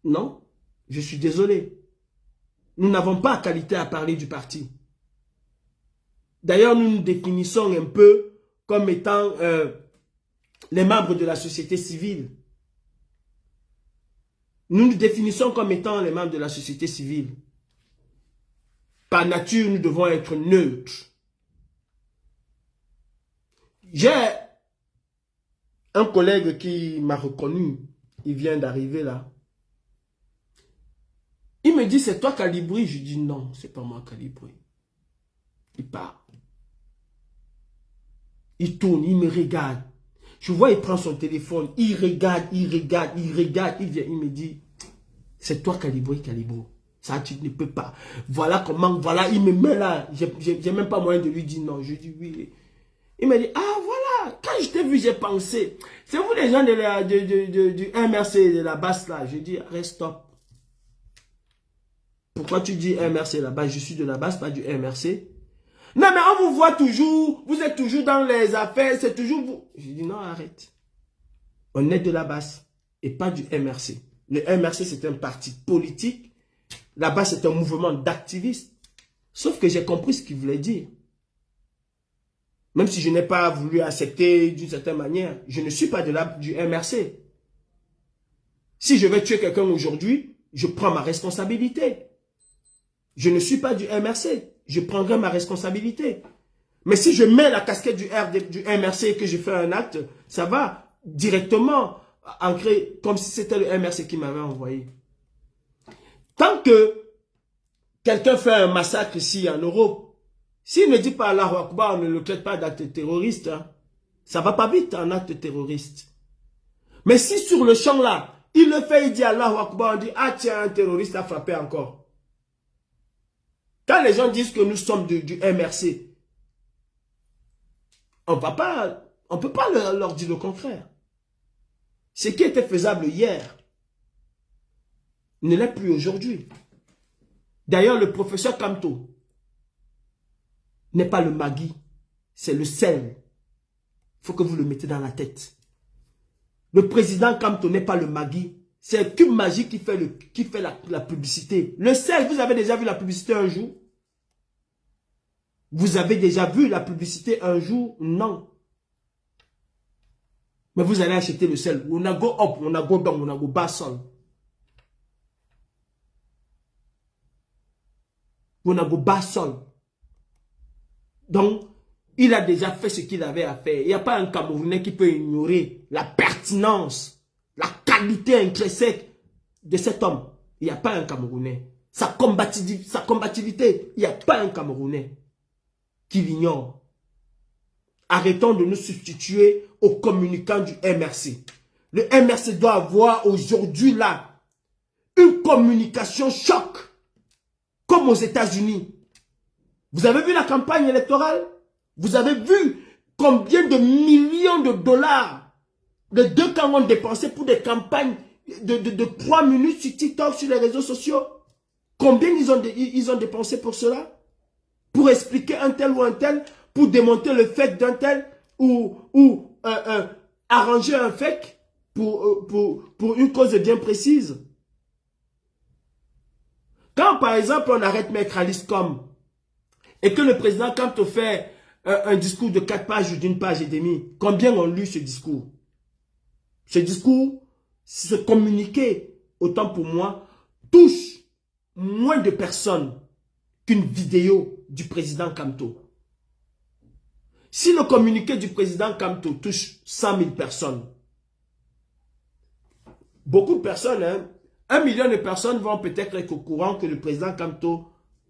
Non, je suis désolé. Nous n'avons pas qualité à parler du parti. D'ailleurs, nous nous définissons un peu comme étant les membres de la société civile. Nous nous définissons comme étant les membres de la société civile. Par nature, nous devons être neutres. J'ai un collègue qui m'a reconnu. Il vient d'arriver là. Il me dit, c'est toi Calibri? Je dis non, c'est pas moi Calibri. Il part. Il tourne, il me regarde. Je vois, il prend son téléphone, il regarde, il vient, il me dit, c'est toi Calibri, Calibro. Ça, tu ne peux pas. Voilà comment, voilà, il me met là. J'ai même pas moyen de lui dire non. Je dis oui. Il me dit, ah voilà, quand je t'ai vu, j'ai pensé. C'est vous les gens du MRC, de la basse là. Je dis, reste stop. Pourquoi tu dis MRC là-bas? Je suis de la basse, pas du MRC. Non, mais on vous voit toujours, vous êtes toujours dans les affaires, c'est toujours vous. Je dis non, arrête. On est de la basse et pas du MRC. Le MRC, c'est un parti politique. La basse, c'est un mouvement d'activistes. Sauf que j'ai compris ce qu'il voulait dire. Même si je n'ai pas voulu accepter d'une certaine manière, je ne suis pas du MRC. Si je vais tuer quelqu'un aujourd'hui, je prends ma responsabilité. Je ne suis pas du MRC. Je prendrai ma responsabilité. Mais si je mets la casquette du MRC et que je fais un acte, ça va directement ancrer comme si c'était le MRC qui m'avait envoyé. Tant que quelqu'un fait un massacre ici en Europe, s'il ne dit pas Allahu Akbar, on ne le traite pas d'acte terroriste. Hein. Ça va pas vite un acte terroriste. Mais si sur le champ là, il le fait, il dit Allahu Akbar, on dit ah tiens, un terroriste a frappé encore. Quand les gens disent que nous sommes du MRC, on ne peut pas leur dire le contraire. Ce qui était faisable hier ne l'est plus aujourd'hui. D'ailleurs, le professeur Kamto n'est pas le Magui, c'est le sel. Il faut que vous le mettez dans la tête. Le président Kamto n'est pas le Magui, c'est Cube Magie qui fait la publicité. Le sel, vous avez déjà vu la publicité un jour? Vous avez déjà vu la publicité un jour? Non. Mais vous allez acheter le sel. On a go up, on a go down, on a go bas sol. On a go bas sol. Donc, il a déjà fait ce qu'il avait à faire. Il n'y a pas un Camerounais qui peut ignorer la pertinence, la qualité intrinsèque de cet homme. Il n'y a pas un Camerounais. Sa combativité, il n'y a pas un Camerounais qui l'ignore. arrêtons de nous substituer aux communicants du MRC. Le MRC doit avoir aujourd'hui là une communication choc, comme aux États-Unis. Vous avez vu la campagne électorale? Vous avez vu combien de millions de dollars les deux camps ont dépensé pour des campagnes de 3 minutes sur TikTok, sur les réseaux sociaux? Combien ils ont dépensé pour cela? Pour expliquer un tel ou un tel, pour démonter le fait d'un tel, ou arranger un fake pour une cause bien précise. Quand par exemple on arrête Maître Alice Com et que le président Kamto fait un discours de 4 pages ou d'une page et demie, combien ont lu ce discours? Ce discours, ce communiqué, autant pour moi, touche moins de personnes qu'une vidéo du président Kamto. Si le communiqué du président Kamto touche 100 000 personnes, beaucoup de personnes, hein, 1 million de personnes vont peut-être être au courant que le président Kamto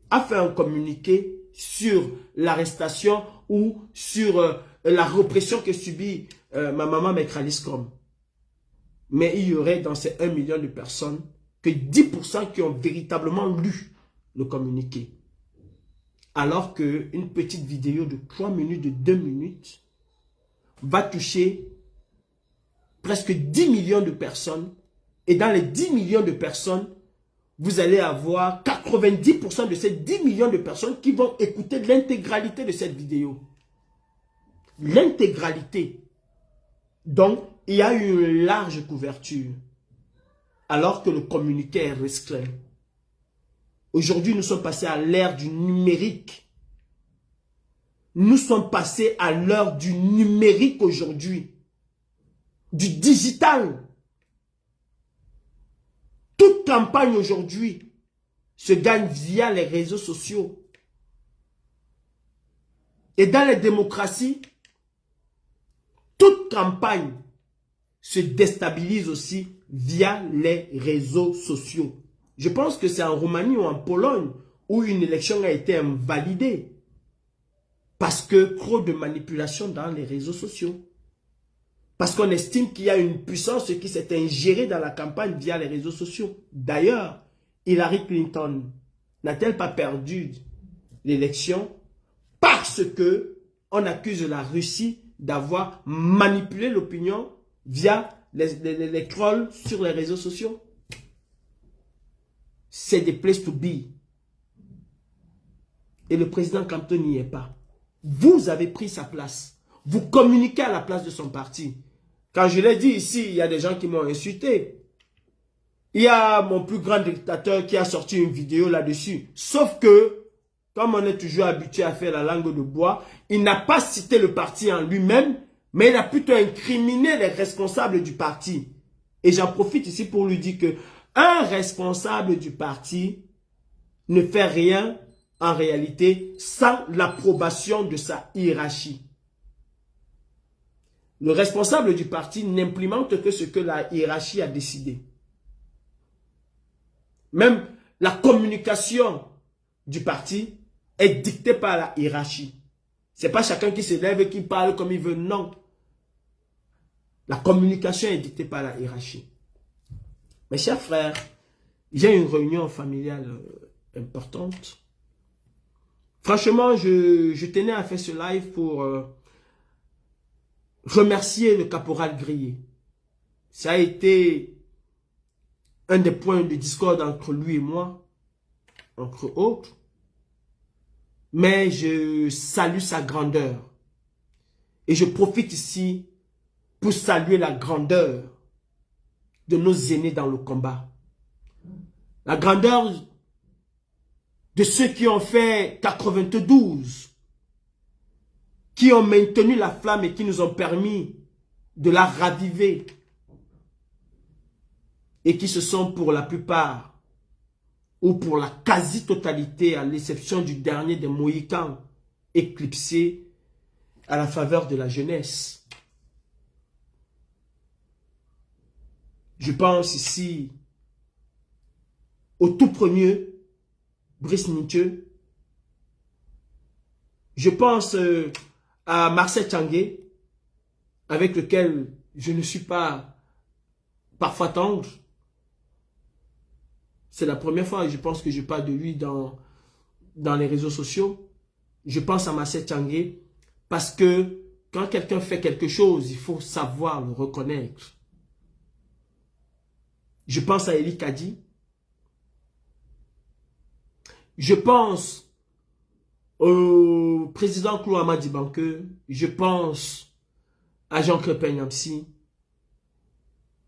a fait un communiqué sur l'arrestation ou sur la répression que subit ma maman Maître Alice Com. Mais il y aurait dans ces 1 million de personnes que 10% qui ont véritablement lu le communiqué. Alors qu'une petite vidéo de 3 minutes, de 2 minutes, va toucher presque 10 millions de personnes. Et dans les 10 millions de personnes, vous allez avoir 90% de ces 10 millions de personnes qui vont écouter l'intégralité de cette vidéo. L'intégralité. Donc, il y a une large couverture. Alors que le communiqué est restreint. Aujourd'hui, nous sommes passés à l'ère du numérique. Nous sommes passés à l'heure du numérique aujourd'hui. Du digital. Toute campagne aujourd'hui se gagne via les réseaux sociaux. Et dans les démocraties, toute campagne se déstabilise aussi via les réseaux sociaux. Je pense que c'est en Roumanie ou en Pologne où une élection a été invalidée. Parce que trop de manipulation dans les réseaux sociaux. Parce qu'on estime qu'il y a une puissance qui s'est ingérée dans la campagne via les réseaux sociaux. D'ailleurs, Hillary Clinton n'a-t-elle pas perdu l'élection parce que on accuse la Russie d'avoir manipulé l'opinion via les trolls sur les réseaux sociaux? C'est des places to be. Et le président Kamto n'y est pas. Vous avez pris sa place. Vous communiquez à la place de son parti. Quand je l'ai dit ici, il y a des gens qui m'ont insulté. Il y a mon plus grand dictateur qui a sorti une vidéo là-dessus. Sauf que, comme on est toujours habitué à faire la langue de bois, il n'a pas cité le parti en lui-même, mais il a plutôt incriminé les responsables du parti. Et j'en profite ici pour lui dire que un responsable du parti ne fait rien en réalité sans l'approbation de sa hiérarchie. Le responsable du parti n'implémente que ce que la hiérarchie a décidé. Même la communication du parti est dictée par la hiérarchie. Ce n'est pas chacun qui se lève et qui parle comme il veut, non. La communication est dictée par la hiérarchie. Mes chers frères, j'ai une réunion familiale importante. Franchement, je tenais à faire ce live pour remercier le caporal Grillé. Ça a été un des points de discorde entre lui et moi, entre autres. Mais je salue sa grandeur. Et je profite ici pour saluer la grandeur de nos aînés dans le combat. La grandeur de ceux qui ont fait 92, qui ont maintenu la flamme et qui nous ont permis de la raviver. Et qui se sont pour la plupart, ou pour la quasi-totalité, à l'exception du dernier des Mohicans, éclipsés à la faveur de la jeunesse. Je pense ici au tout premier, Brice Nietzsche. Je pense à Marcel Tchangé, avec lequel je ne suis pas parfois tendre. C'est la première fois, je pense, que je parle de lui dans les réseaux sociaux. Je pense à Marcel Tchangé parce que quand quelqu'un fait quelque chose, il faut savoir le reconnaître. Je pense à Eli Kadi. Je pense au président Kouama Dibanke. Je pense à Jean Crépin Nyamsi.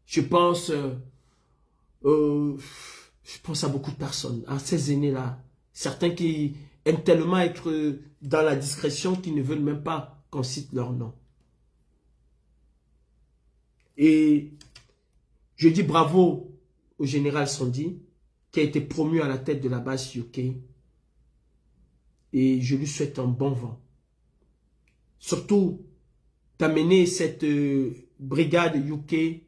Je pense à beaucoup de personnes, à ces aînés-là. Certains qui aiment tellement être dans la discrétion qu'ils ne veulent même pas qu'on cite leur nom. Et je dis bravo au général Sondi, qui a été promu à la tête de la base UK. Et je lui souhaite un bon vent. Surtout, d'amener cette brigade UK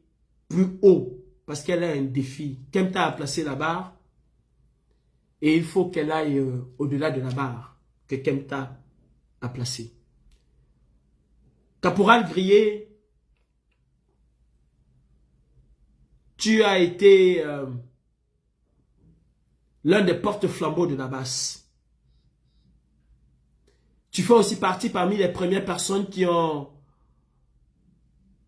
plus haut, parce qu'elle a un défi. Kemta a placé la barre, et il faut qu'elle aille au-delà de la barre que Kemta a placée. Caporal Grillé, tu as été l'un des porte-flambeaux de la basse. Tu fais aussi partie parmi les premières personnes qui ont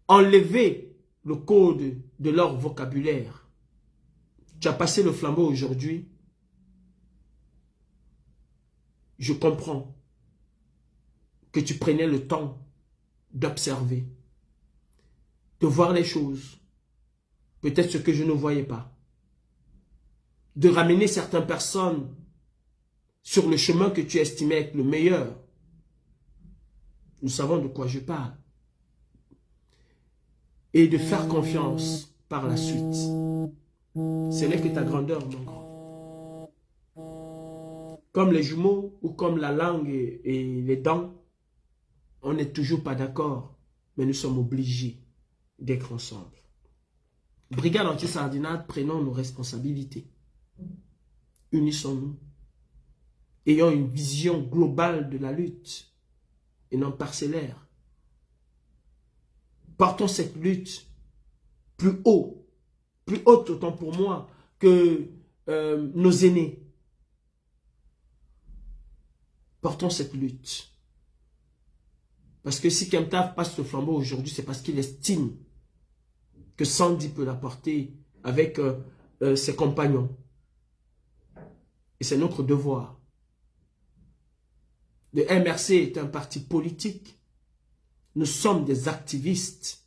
enlevé le code de leur vocabulaire. Tu as passé le flambeau aujourd'hui. Je comprends que tu prenais le temps d'observer, de voir les choses, peut-être ce que je ne voyais pas, de ramener certaines personnes sur le chemin que tu estimais être le meilleur. Nous savons de quoi je parle. Et de faire confiance par la suite. Ce n'est que ta grandeur, mon grand. Comme les jumeaux ou comme la langue et les dents, on n'est toujours pas d'accord, mais nous sommes obligés d'être ensemble. Brigade anti-sardinate, prenons nos responsabilités. Unissons-nous. Ayons une vision globale de la lutte et non parcellaire. Portons cette lutte plus haut, plus haute autant pour moi que nos aînés. Portons cette lutte. Parce que si Kemta passe le flambeau aujourd'hui, c'est parce qu'il estime que Sandy peut la porter avec ses compagnons. Et c'est notre devoir. Le MRC est un parti politique. Nous sommes des activistes.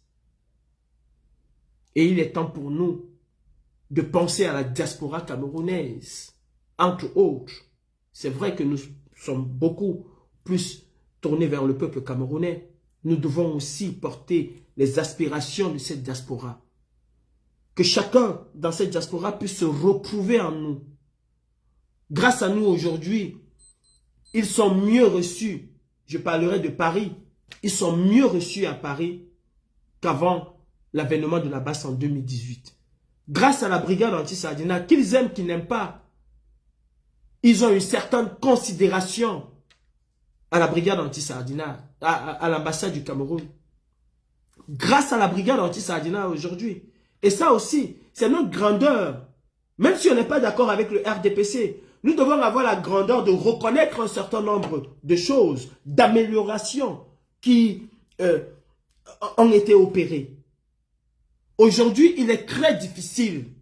Et il est temps pour nous de penser à la diaspora camerounaise. Entre autres, c'est vrai que nous sommes beaucoup plus tournés vers le peuple camerounais. Nous devons aussi porter les aspirations de cette diaspora. Que chacun dans cette diaspora puisse se retrouver en nous. Grâce à nous aujourd'hui, ils sont mieux reçus. Je parlerai de Paris. Ils sont mieux reçus à Paris qu'avant l'avènement de la basse en 2018. Grâce à la brigade anti-sardina, qu'ils aiment, qu'ils n'aiment pas, ils ont une certaine considération à la brigade anti-sardina, à l'ambassade du Cameroun. Grâce à la brigade anti-sardina aujourd'hui. Et ça aussi, c'est notre grandeur. Même si on n'est pas d'accord avec le RDPC, nous devons avoir la grandeur de reconnaître un certain nombre de choses, d'améliorations qui ont été opérées. Aujourd'hui, il est très difficile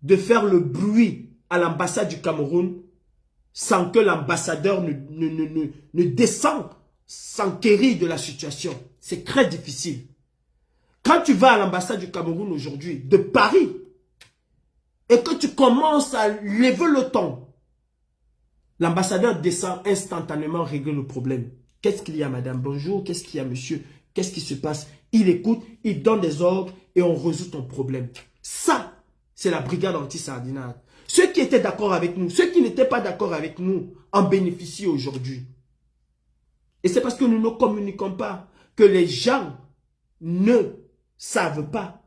de faire le bruit à l'ambassade du Cameroun sans que l'ambassadeur ne descende, s'enquérir de la situation. C'est très difficile. Quand tu vas à l'ambassade du Cameroun aujourd'hui, de Paris, et que tu commences à lever le ton, l'ambassadeur descend instantanément régler le problème. Qu'est-ce qu'il y a, madame? Bonjour. Qu'est-ce qu'il y a, monsieur? Qu'est-ce qui se passe? Il écoute, il donne des ordres et on résout ton problème. Ça, c'est la brigade anti-sardinate. Ceux qui étaient d'accord avec nous, ceux qui n'étaient pas d'accord avec nous, en bénéficient aujourd'hui. Et c'est parce que nous ne communiquons pas que les gens ne savent pas.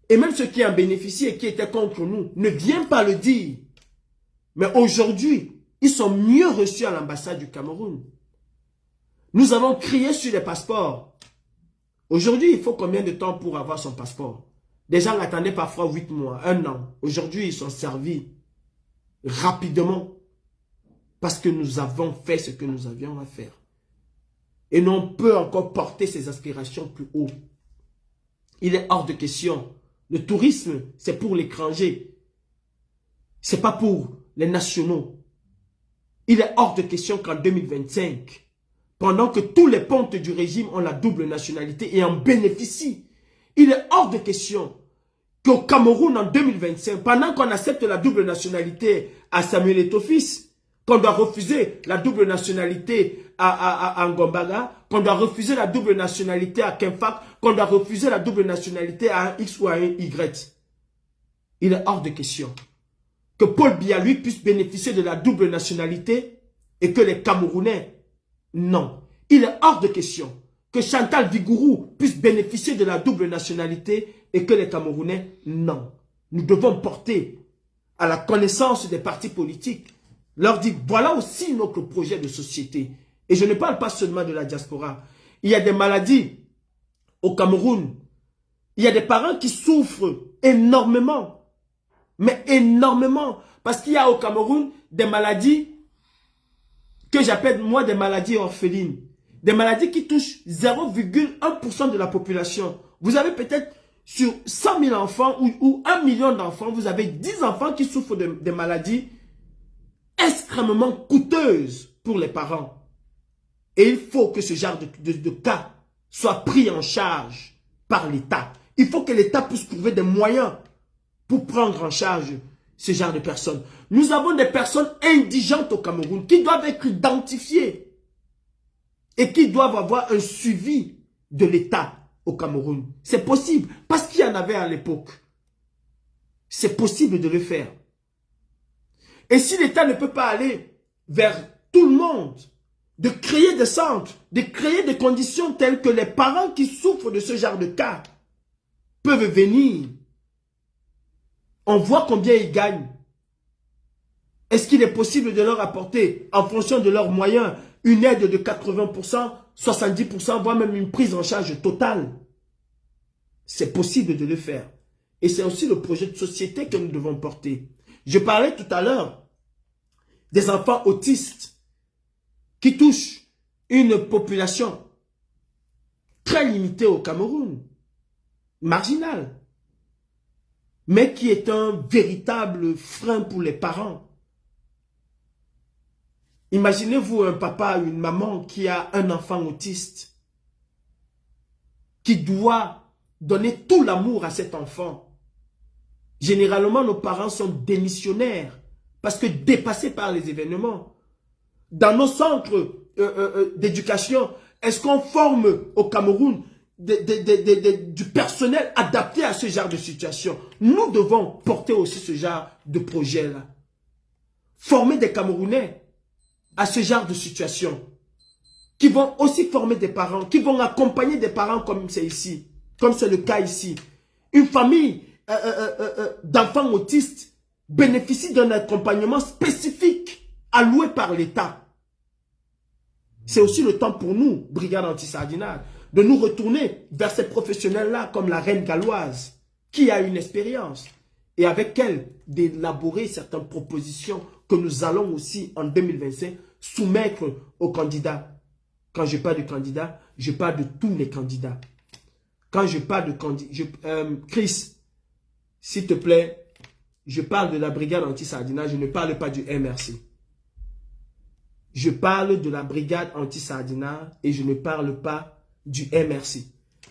Et même ceux qui en bénéficient et qui étaient contre nous ne viennent pas le dire. Mais aujourd'hui, ils sont mieux reçus à l'ambassade du Cameroun. Nous avons crié sur les passeports. Aujourd'hui, il faut combien de temps pour avoir son passeport? Des gens attendaient parfois 8 mois, 1 an. Aujourd'hui, ils sont servis rapidement parce que nous avons fait ce que nous avions à faire. Et l'on peut encore porter ses aspirations plus haut. Il est hors de question. Le tourisme, c'est pour l'étranger. Ce n'est pas pour les nationaux. Il est hors de question qu'en 2025, pendant que tous les pontes du régime ont la double nationalité et en bénéficient, il est hors de question qu'au Cameroun en 2025, pendant qu'on accepte la double nationalité à Samuel Eto'o-Fils, qu'on doit refuser la double nationalité à Ngombaga, qu'on doit refuser la double nationalité à Kenfak, qu'on doit refuser la double nationalité à un X ou à un Y. Il est hors de question que Paul Biya, lui, puisse bénéficier de la double nationalité et que les Camerounais, non. Il est hors de question que Chantal Vigourou puisse bénéficier de la double nationalité et que les Camerounais, non. Nous devons porter à la connaissance des partis politiques, leur dire, voilà aussi notre projet de société. Et je ne parle pas seulement de la diaspora. Il y a des maladies au Cameroun. Il y a des parents qui souffrent énormément. Mais énormément. Parce qu'il y a au Cameroun des maladies que j'appelle moi des maladies orphelines. Des maladies qui touchent 0,1% de la population. Vous avez peut-être sur 100 000 enfants ou 1 million d'enfants, vous avez 10 enfants qui souffrent de maladies extrêmement coûteuses pour les parents. Et il faut que ce genre de cas soit pris en charge par l'État. Il faut que l'État puisse trouver des moyens pour prendre en charge ce genre de personnes. Nous avons des personnes indigentes au Cameroun qui doivent être identifiées et qui doivent avoir un suivi de l'État au Cameroun. C'est possible, parce qu'il y en avait à l'époque. C'est possible de le faire. Et si l'État ne peut pas aller vers tout le monde, de créer des centres, de créer des conditions telles que les parents qui souffrent de ce genre de cas peuvent venir. On voit combien ils gagnent. Est-ce qu'il est possible de leur apporter, en fonction de leurs moyens, une aide de 80%, 70%, voire même une prise en charge totale? C'est possible de le faire. Et c'est aussi le projet de société que nous devons porter. Je parlais tout à l'heure des enfants autistes qui touchent une population très limitée au Cameroun, marginale, mais qui est un véritable frein pour les parents. Imaginez-vous un papa, une maman qui a un enfant autiste, qui doit donner tout l'amour à cet enfant. Généralement, nos parents sont démissionnaires parce que dépassés par les événements. Dans nos centres d'éducation, est-ce qu'on forme au Cameroun du personnel adapté à ce genre de situation? Nous devons porter aussi ce genre de projet-là. Former des Camerounais à ce genre de situation, qui vont aussi former des parents, qui vont accompagner des parents comme c'est ici, comme c'est le cas ici. Une famille d'enfants autistes bénéficie d'un accompagnement spécifique alloué par l'État. C'est aussi le temps pour nous, Brigade Anti-Sardinage, de nous retourner vers ces professionnels-là comme la reine galloise, qui a une expérience, et avec elle d'élaborer certaines propositions que nous allons aussi en 2025 soumettre aux candidats. Quand je parle de candidats, je parle de tous les candidats. Quand je parle de candidats, Chris, s'il te plaît, je parle de la Brigade Anti-Sardinage, je ne parle pas du MRC. Je parle de la Brigade Anti-Sardinage et je ne parle pas du MRC.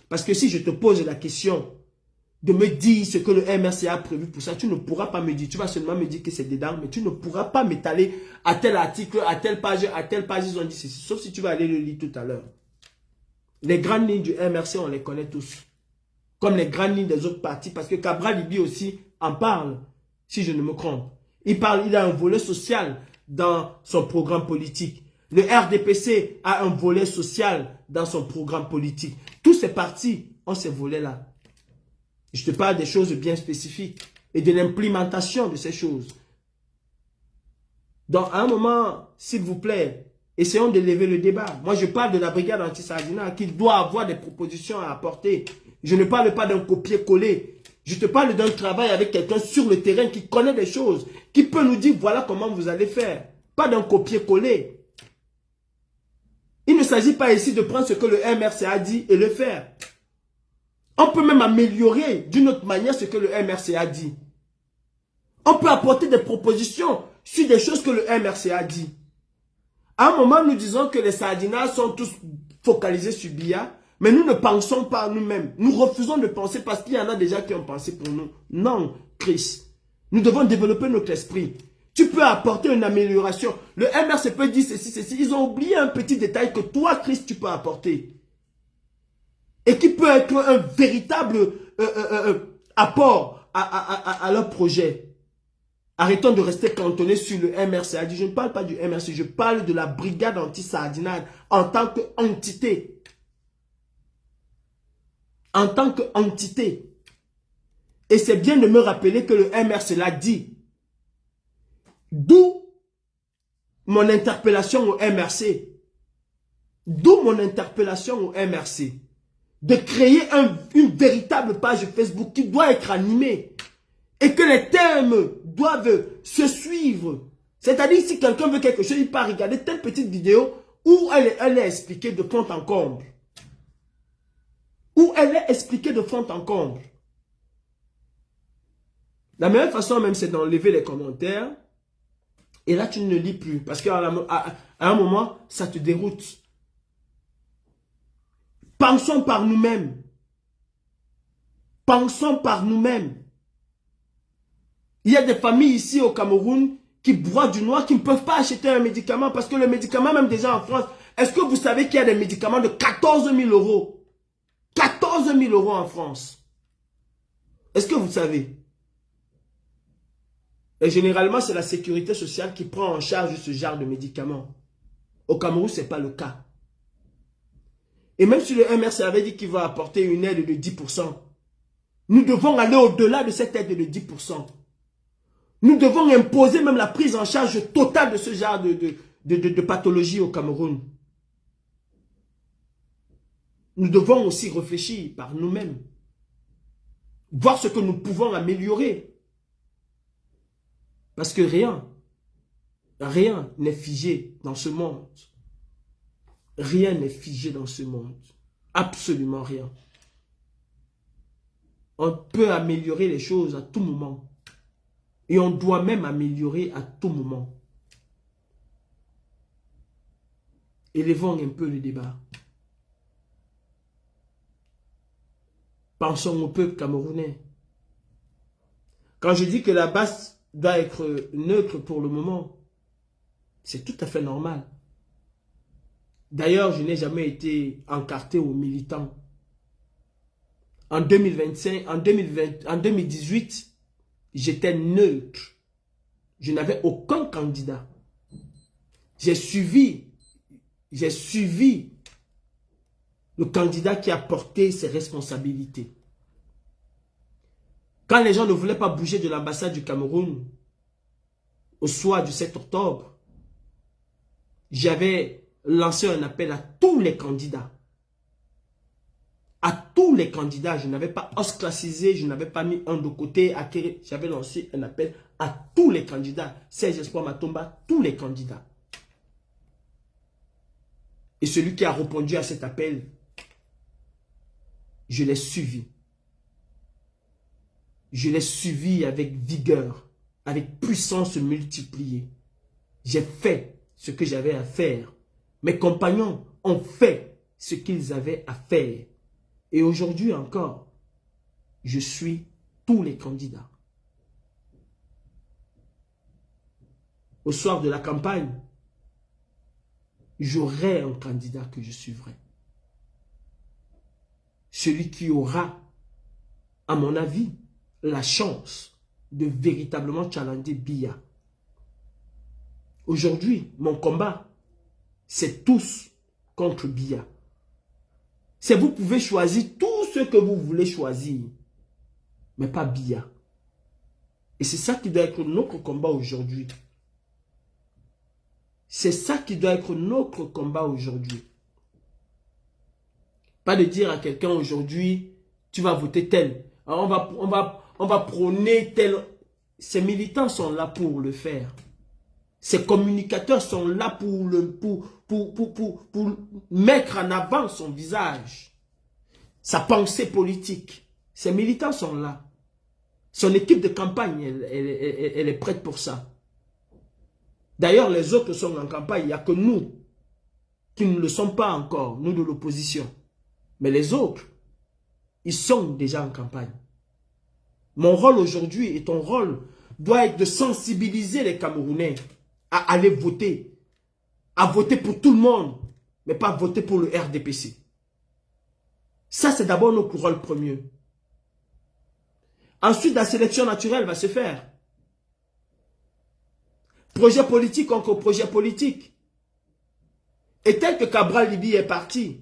Parce que si je te pose la question de me dire ce que le MRC a prévu pour ça, tu ne pourras pas me dire, tu vas seulement me dire que c'est dedans, mais tu ne pourras pas m'étaler à tel article, à telle page, ils ont dit ceci, sauf si tu vas aller le lire tout à l'heure. Les grandes lignes du MRC, on les connaît tous. Comme les grandes lignes des autres partis, parce que Cabral Libi aussi en parle, si je ne me trompe. Il a un volet social dans son programme politique. Le RDPC a un volet social dans son programme politique. Tous ces partis ont ces volets-là. Je te parle des choses bien spécifiques et de l'implémentation de ces choses. Donc, à un moment, s'il vous plaît, Essayons de lever le débat. Moi, je parle de la brigade anti-Sardinat qui doit avoir des propositions à apporter. Je ne parle pas d'un copier-coller. Je te parle d'un travail avec quelqu'un sur le terrain qui connaît des choses, qui peut nous dire voilà comment vous allez faire. Pas d'un copier-coller. Il ne s'agit pas ici de prendre ce que le MRC a dit et le faire. On peut même améliorer d'une autre manière ce que le MRC a dit. On peut apporter des propositions sur des choses que le MRC a dit. À un moment, nous disons que les Sardinats sont tous focalisés sur Biya, mais nous ne pensons pas nous-mêmes. Nous refusons de penser parce qu'il y en a déjà qui ont pensé pour nous. Non, Chris. Nous devons développer notre esprit. Tu peux apporter une amélioration. Le MRC peut dire ceci, ceci. Ils ont oublié un petit détail que toi, Chris, tu peux apporter. Et qui peut être un véritable apport à leur projet. Arrêtons de rester cantonnés sur le MRC. Je ne parle pas du MRC, je parle de la brigade anti-sardinade en tant qu'entité. En tant qu'entité. Et c'est bien de me rappeler que le MRC l'a dit. D'où mon interpellation au MRC. D'où mon interpellation au MRC. De créer une véritable page Facebook qui doit être animée. Et que les thèmes doivent se suivre. C'est-à-dire, si quelqu'un veut quelque chose, il peut regarder telle petite vidéo où elle est expliquée de fond en comble. Où elle est expliquée de fond en comble. La meilleure façon même, c'est d'enlever les commentaires. Et là, tu ne lis plus. Parce qu'à un moment, ça te déroute. Pensons par nous-mêmes. Pensons par nous-mêmes. Il y a des familles ici au Cameroun qui boivent du noir, qui ne peuvent pas acheter un médicament parce que le médicament, même déjà en France, est-ce que vous savez qu'il y a des médicaments de 14 000 euros? 14 000 euros en France. Est-ce que vous savez? Et généralement, c'est la sécurité sociale qui prend en charge ce genre de médicaments. Au Cameroun, ce n'est pas le cas. Et même si le MRC avait dit qu'il va apporter une aide de 10%, nous devons aller au-delà de cette aide de 10%. Nous devons imposer même la prise en charge totale de ce genre de pathologie au Cameroun. Nous devons aussi réfléchir par nous-mêmes. Voir ce que nous pouvons améliorer. Parce que rien n'est figé dans ce monde. Rien n'est figé dans ce monde. Absolument rien. On peut améliorer les choses à tout moment. Et on doit même améliorer à tout moment. Élevons un peu le débat. Pensons au peuple camerounais. Quand je dis que la base doit être neutre pour le moment, c'est tout à fait normal. D'ailleurs, je n'ai jamais été encarté aux militants. En 2025, en 2018, j'étais neutre. Je n'avais aucun candidat. J'ai suivi le candidat qui a porté ses responsabilités. Quand les gens ne voulaient pas bouger de l'ambassade du Cameroun, au soir du 7 octobre, j'avais lancé un appel à tous les candidats. À tous les candidats, je n'avais pas ostracisé, je n'avais pas mis un de côté. J'avais lancé un appel à tous les candidats. Serge Espoir Matomba, tous les candidats. Et celui qui a répondu à cet appel, je l'ai suivi. Je l'ai suivi avec vigueur, avec puissance multipliée. J'ai fait ce que j'avais à faire. Mes compagnons ont fait ce qu'ils avaient à faire. Et aujourd'hui encore, je suis tous les candidats. Au soir de la campagne, j'aurai un candidat que je suivrai. Celui qui aura, à mon avis, la chance de véritablement challenger Biya. Aujourd'hui, mon combat, c'est tous contre Biya. C'est vous pouvez choisir tout ce que vous voulez choisir, mais pas Biya. Et c'est ça qui doit être notre combat aujourd'hui. C'est ça qui doit être notre combat aujourd'hui. Pas de dire à quelqu'un aujourd'hui, tu vas voter tel. Alors on va prôner tel. Ces militants sont là pour le faire. Ces communicateurs sont là pour mettre en avant son visage, sa pensée politique. Ces militants sont là. Son équipe de campagne, elle est prête pour ça. D'ailleurs, les autres sont en campagne. Il n'y a que nous qui ne le sommes pas encore, nous de l'opposition. Mais les autres, ils sont déjà en campagne. Mon rôle aujourd'hui et ton rôle doit être de sensibiliser les Camerounais à aller voter. À voter pour tout le monde, mais pas voter pour le RDPC. Ça, c'est d'abord notre rôle premier. Ensuite, la sélection naturelle va se faire. Projet politique contre projet politique. Et tel que Cabral Libye est parti,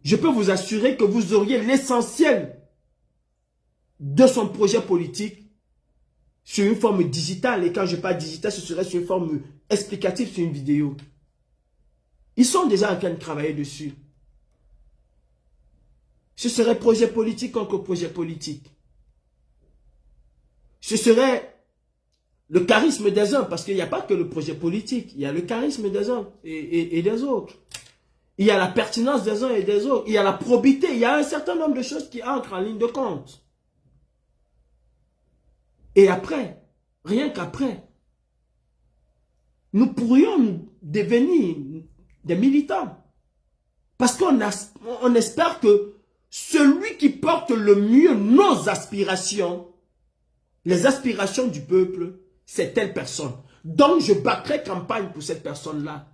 je peux vous assurer que vous auriez l'essentiel de son projet politique sur une forme digitale. Et quand je parle digital, ce serait sur une forme explicative sur une vidéo. Ils sont déjà en train de travailler dessus. Ce serait projet politique contre projet politique. Ce serait le charisme des uns, parce qu'il n'y a pas que le projet politique. Il y a le charisme des uns et des autres. Il y a la pertinence des uns et des autres. Il y a la probité. Il y a un certain nombre de choses qui entrent en ligne de compte. Et après, rien qu'après, nous pourrions devenir des militants. Parce qu'on espère que celui qui porte le mieux nos aspirations, les aspirations du peuple, c'est telle personne. Donc je battrai campagne pour cette personne-là.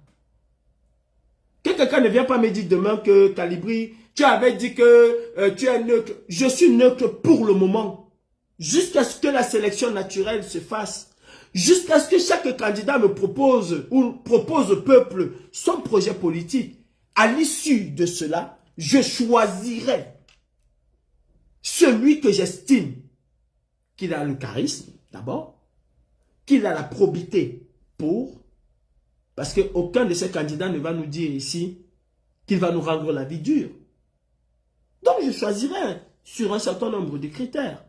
Que quelqu'un ne vient pas me dire demain que Calibri, tu avais dit que tu es neutre. Je suis neutre pour le moment. Jusqu'à ce que la sélection naturelle se fasse. Jusqu'à ce que chaque candidat me propose ou propose au peuple son projet politique. À l'issue de cela, je choisirai celui que j'estime qu'il a le charisme, d'abord, qu'il a la probité pour, parce qu'aucun de ces candidats ne va nous dire ici qu'il va nous rendre la vie dure. Donc je choisirai sur un certain nombre de critères.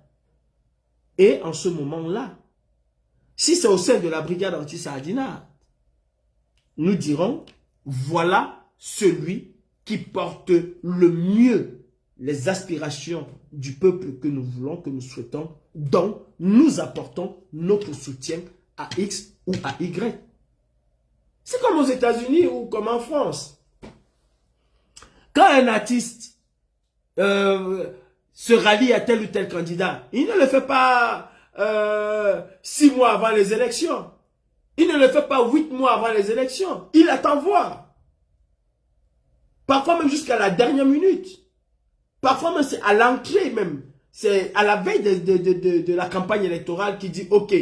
Et en ce moment-là, si c'est au sein de la brigade anti-sardinat, nous dirons, voilà celui qui porte le mieux les aspirations du peuple que nous voulons, que nous souhaitons, dont nous apportons notre soutien à X ou à Y. C'est comme aux États-Unis ou comme en France. Quand un artiste se rallie à tel ou tel candidat, il ne le fait pas 6 mois avant les élections. Il ne le fait pas 8 mois avant les élections. Il attend voir. Parfois même jusqu'à la dernière minute. Parfois même c'est à l'entrée même. C'est à la veille de la campagne électorale qui dit « Ok,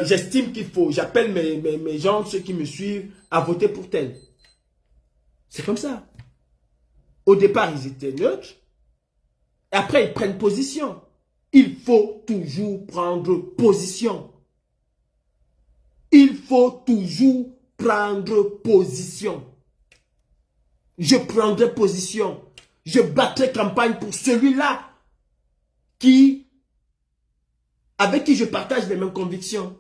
j'estime qu'il faut, j'appelle mes gens, ceux qui me suivent, à voter pour tel. » C'est comme ça. Au départ, ils étaient neutres. Et après, ils prennent position. Il faut toujours prendre position. Il faut toujours prendre position. Je prendrai position. Je battrai campagne pour celui-là avec qui je partage les mêmes convictions,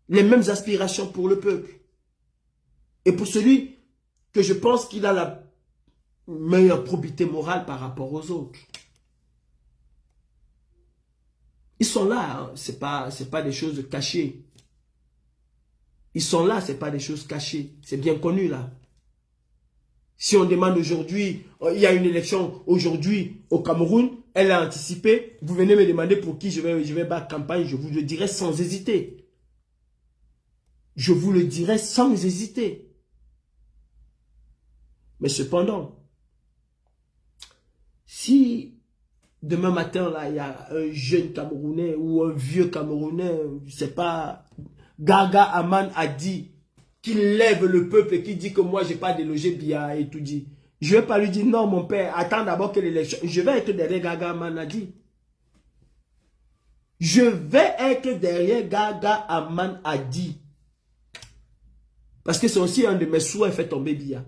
les mêmes aspirations pour le peuple. Et pour celui que je pense qu'il a la meilleure probité morale par rapport aux autres. Ils sont là, hein. C'est pas des choses cachées. Ils sont là, c'est pas des choses cachées. C'est bien connu là. Si on demande aujourd'hui, il y a une élection aujourd'hui au Cameroun, elle a anticipé, vous venez me demander pour qui je vais battre campagne, je vous le dirai sans hésiter. Je vous le dirai sans hésiter. Mais cependant, si demain matin, là, il y a un jeune Camerounais ou un vieux Camerounais, je ne sais pas, Gaga Aman a dit qu'il lève le peuple et qu'il dit que moi, je n'ai pas délogé Biya et tout dit. Je ne vais pas lui dire, non, mon père, attends d'abord que l'élection. Je vais être derrière Gaga Aman a dit. Je vais être derrière Gaga Aman a dit. Parce que c'est aussi un de mes souhaits fait tomber Biya.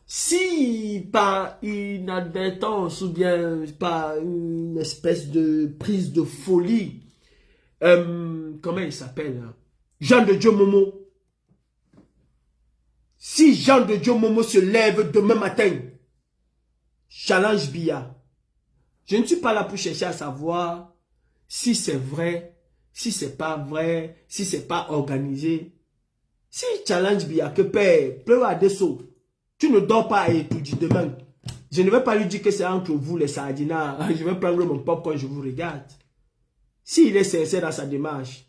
Si par inadvertance ou bien par une espèce de prise de folie, comment il s'appelle? Jean de Dieu Momo. Si Jean de Dieu Momo se lève demain matin, challenge Biya. Je ne suis pas là pour chercher à savoir si c'est vrai, si c'est pas vrai, si c'est pas organisé. Si challenge Biya, que père, pleure à des sauts. Tu ne dors pas et tu dis demain. Je ne vais pas lui dire que c'est entre vous les sardinats. Je vais prendre mon pop quand je vous regarde. S'il est sincère dans sa démarche,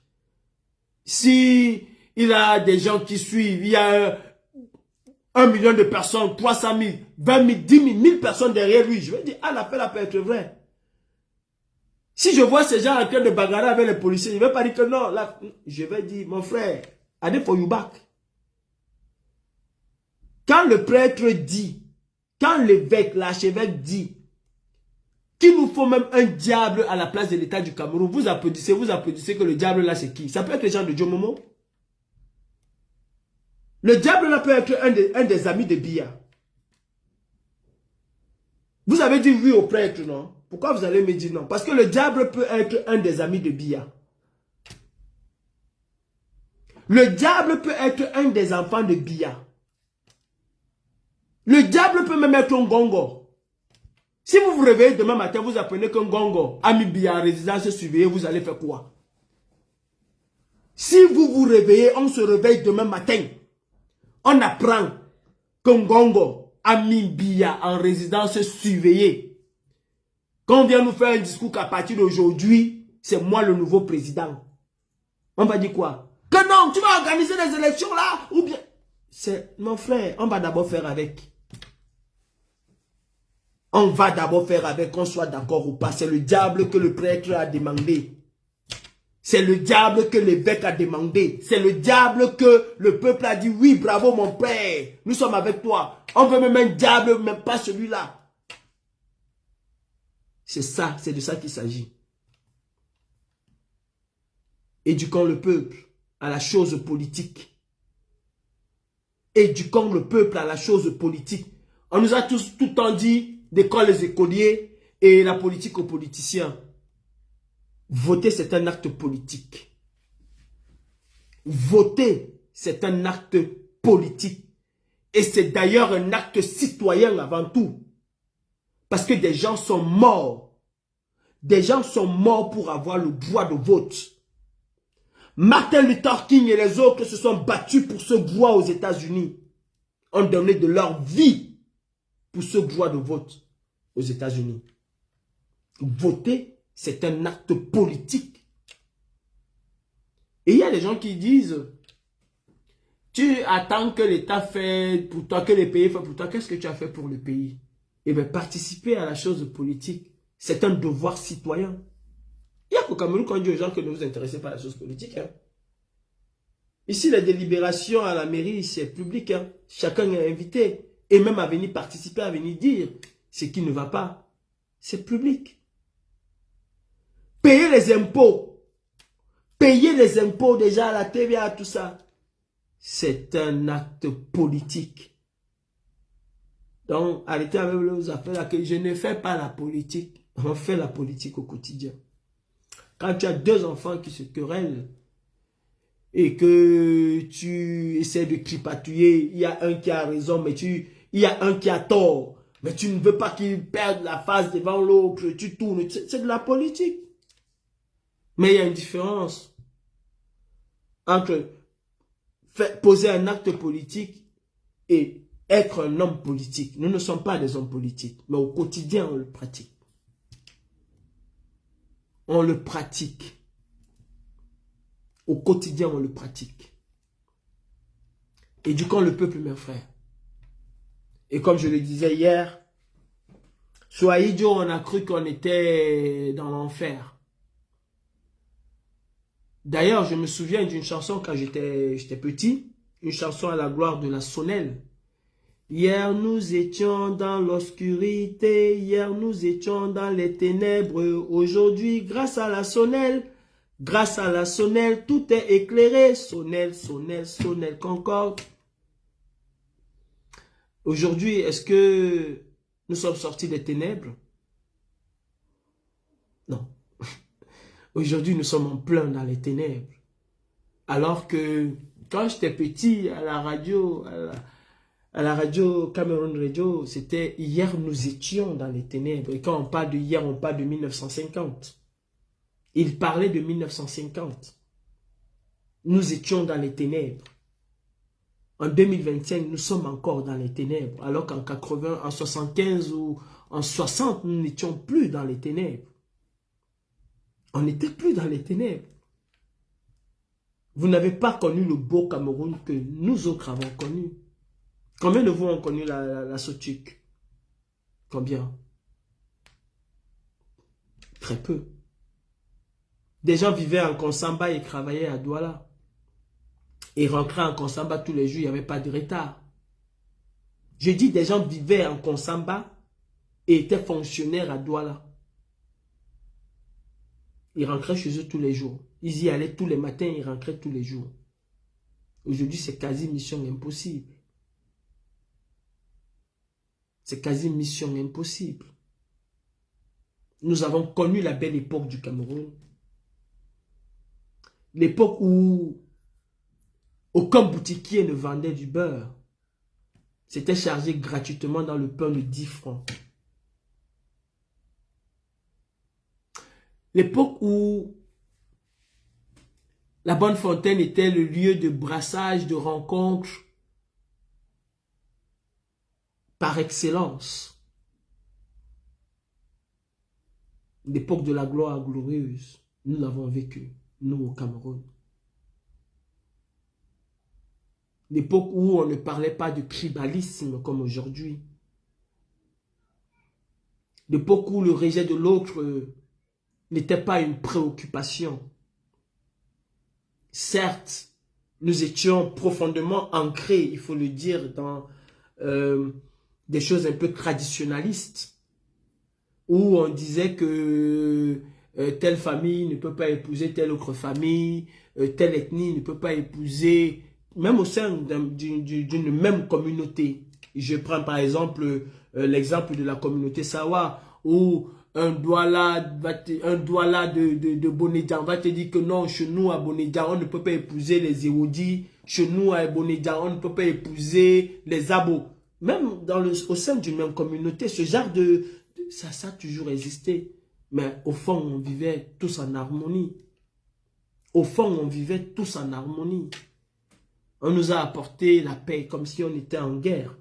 si il a des gens qui suivent, il y a 1 million de personnes, 300 000, 20 000, 10 000, 1000 personnes derrière lui, je vais dire, ah, l'appel peut être vrai. Si je vois ces gens en train de bagarrer avec les policiers, je ne vais pas dire que non. Là, je vais dire, mon frère, allez for you back. Quand le prêtre dit, quand l'évêque, l'archevêque dit qu'il nous faut même un diable à la place de l'État du Cameroun, vous applaudissez que le diable là c'est qui? Ça peut être le genre de Joe Momo. Le diable là peut être un des amis de Biya. Vous avez dit oui au prêtre, non? Pourquoi vous allez me dire non? Parce que le diable peut être un des amis de Biya. Le diable peut être un des enfants de Biya. Le diable peut même être un gongo. Si vous vous réveillez demain matin, vous apprenez qu'un gongo a mis Biya en résidence surveillée, vous allez faire quoi? Si vous vous réveillez, on se réveille demain matin, on apprend qu'un gongo a mis Biya en résidence surveillée. Quand on vient nous faire un discours qu'à partir d'aujourd'hui, c'est moi le nouveau président. On va dire quoi? Que non, tu vas organiser les élections là, ou bien... C'est mon frère, on va d'abord faire avec. On va d'abord faire avec, qu'on soit d'accord ou pas. C'est le diable que le prêtre a demandé. C'est le diable que l'évêque a demandé. C'est le diable que le peuple a dit, oui, bravo mon père, nous sommes avec toi. On veut même un diable, même pas celui-là. C'est ça, c'est de ça qu'il s'agit. Éduquons le peuple à la chose politique. Éduquons le peuple à la chose politique. On nous a tous tout le temps dit d'école les écoliers et la politique aux politiciens. Voter, c'est un acte politique. Voter, c'est un acte politique. Et c'est d'ailleurs un acte citoyen avant tout. Parce que des gens sont morts. Des gens sont morts pour avoir le droit de vote. Martin Luther King et les autres se sont battus pour ce droit aux États-Unis. Ont donné de leur vie pour ce droit de vote aux États-Unis. Voter, c'est un acte politique. Et il y a des gens qui disent, tu attends que l'État fait pour toi, que les pays fassent pour toi, qu'est-ce que tu as fait pour le pays? Eh bien, participer à la chose politique, c'est un devoir citoyen. Il y a qu'au Cameroun qu'on dit aux gens que ne vous intéressez pas à la chose politique. Hein. Ici, les délibérations à la mairie, c'est public. Hein. Chacun est invité. Et même à venir participer, à venir dire ce qui ne va pas. C'est public. Payer les impôts. Payer les impôts déjà à la TVA, tout ça. C'est un acte politique. Donc, arrêtez avec vos affaires là que je ne fais pas la politique. On fait la politique au quotidien. Quand tu as deux enfants qui se querellent et que tu essaies de tripatouiller, il y a un qui a raison, mais il y a un qui a tort. Mais tu ne veux pas qu'il perde la face devant l'autre, tu tournes. C'est de la politique. Mais il y a une différence entre poser un acte politique et être un homme politique. Nous ne sommes pas des hommes politiques, mais au quotidien, on le pratique. On le pratique. Au quotidien, on le pratique. Éduquons le peuple, mes frères. Et comme je le disais hier, soit idiot, on a cru qu'on était dans l'enfer. D'ailleurs, je me souviens d'une chanson quand j'étais petit, une chanson à la gloire de la Sonnelle. Hier nous étions dans l'obscurité, hier nous étions dans les ténèbres, aujourd'hui grâce à la Sonnelle, Grâce à la sonnelle, tout est éclairé. Sonnelle, sonnelle, sonnelle, concorde. Aujourd'hui, est-ce que nous sommes sortis des ténèbres? Non. Aujourd'hui, nous sommes en plein dans les ténèbres. Alors que quand j'étais petit, à la radio, à la radio, Cameroun Radio, c'était hier nous étions dans les ténèbres. Et quand on parle de hier, on parle de 1950. Il parlait de 1950. Nous étions dans les ténèbres. En 2025, nous sommes encore dans les ténèbres. Alors qu'en 80, en 75 ou en 60, nous n'étions plus dans les ténèbres. On n'était plus dans les ténèbres. Vous n'avez pas connu le beau Cameroun que nous autres avons connu. Combien de vous ont connu la Sotuc? Combien? Très peu. Des gens vivaient en Konsamba et travaillaient à Douala. Et rentraient en Konsamba tous les jours, il n'y avait pas de retard. Je dis des gens vivaient en Konsamba et étaient fonctionnaires à Douala. Ils rentraient chez eux tous les jours. Ils y allaient tous les matins, ils rentraient tous les jours. Aujourd'hui, c'est quasi mission impossible. C'est quasi mission impossible. Nous avons connu la belle époque du Cameroun. L'époque où aucun boutiquier ne vendait du beurre. C'était chargé gratuitement dans le pain de 10 francs. L'époque où la Bonne Fontaine était le lieu de brassage, de rencontre par excellence. L'époque de la gloire glorieuse, nous l'avons vécu, nous au Cameroun. L'époque où on ne parlait pas de tribalisme comme aujourd'hui. L'époque où le rejet de l'autre n'était pas une préoccupation. Certes, nous étions profondément ancrés, il faut le dire, dans des choses un peu traditionnalistes, où on disait que telle famille ne peut pas épouser telle autre famille, telle ethnie ne peut pas épouser, même au sein d'une même communauté. Je prends par exemple l'exemple de la communauté Sawa, où un douala de Bonedjan va te dire que non, chez nous à Bonedjan, on ne peut pas épouser les Éodis, chez nous à Bonedjan, on ne peut pas épouser les Abo. Même au sein d'une même communauté, ce genre ça a toujours existé. Mais au fond, on vivait tous en harmonie. Au fond, on vivait tous en harmonie. On nous a apporté la paix comme si on était en guerre.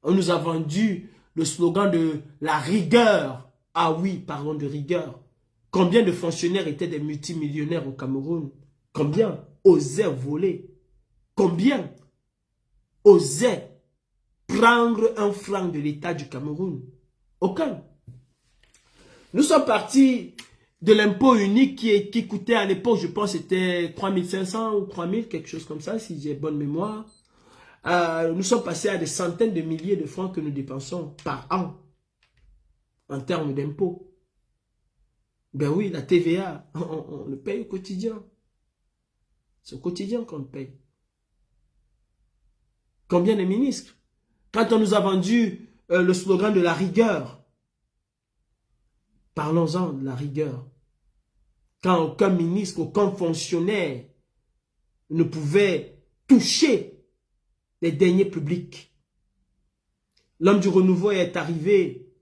On nous a vendu le slogan de la rigueur. Ah oui, parlons de rigueur. Combien de fonctionnaires étaient des multimillionnaires au Cameroun? Combien osaient voler? Combien osaient prendre un franc de l'État du Cameroun? Aucun. Nous sommes partis de l'impôt unique qui coûtait à l'époque, je pense, c'était 3500 ou 3000, quelque chose comme ça, si j'ai bonne mémoire. Nous sommes passés à des centaines de milliers de francs que nous dépensons par an en termes d'impôts. Ben oui, la TVA, on le paye au quotidien. C'est au quotidien qu'on le paye. Combien de ministres? Quand on nous a vendu le slogan de la rigueur, parlons-en de la rigueur. Quand aucun ministre, aucun fonctionnaire ne pouvait toucher les deniers publics. L'homme du renouveau est arrivé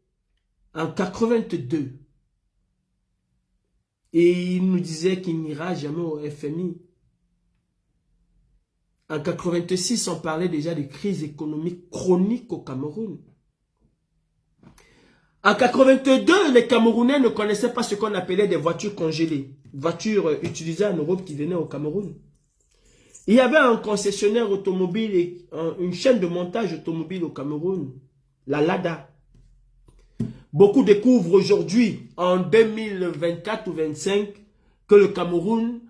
en 82. Et il nous disait qu'il n'ira jamais au FMI. En 86, on parlait déjà de crise économique chronique au Cameroun. En 82, les Camerounais ne connaissaient pas ce qu'on appelait des voitures congelées. Voitures utilisées en Europe qui venaient au Cameroun. Il y avait un concessionnaire automobile et une chaîne de montage automobile au Cameroun, la Lada. Beaucoup découvrent aujourd'hui, en 2024 ou 2025, que le Cameroun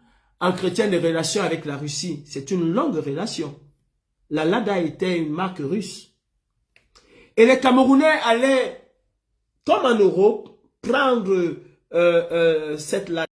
entretient des relations avec la Russie. C'est une longue relation. La Lada était une marque russe. Et les Camerounais allaient, comme en Europe, prendre cette Lada.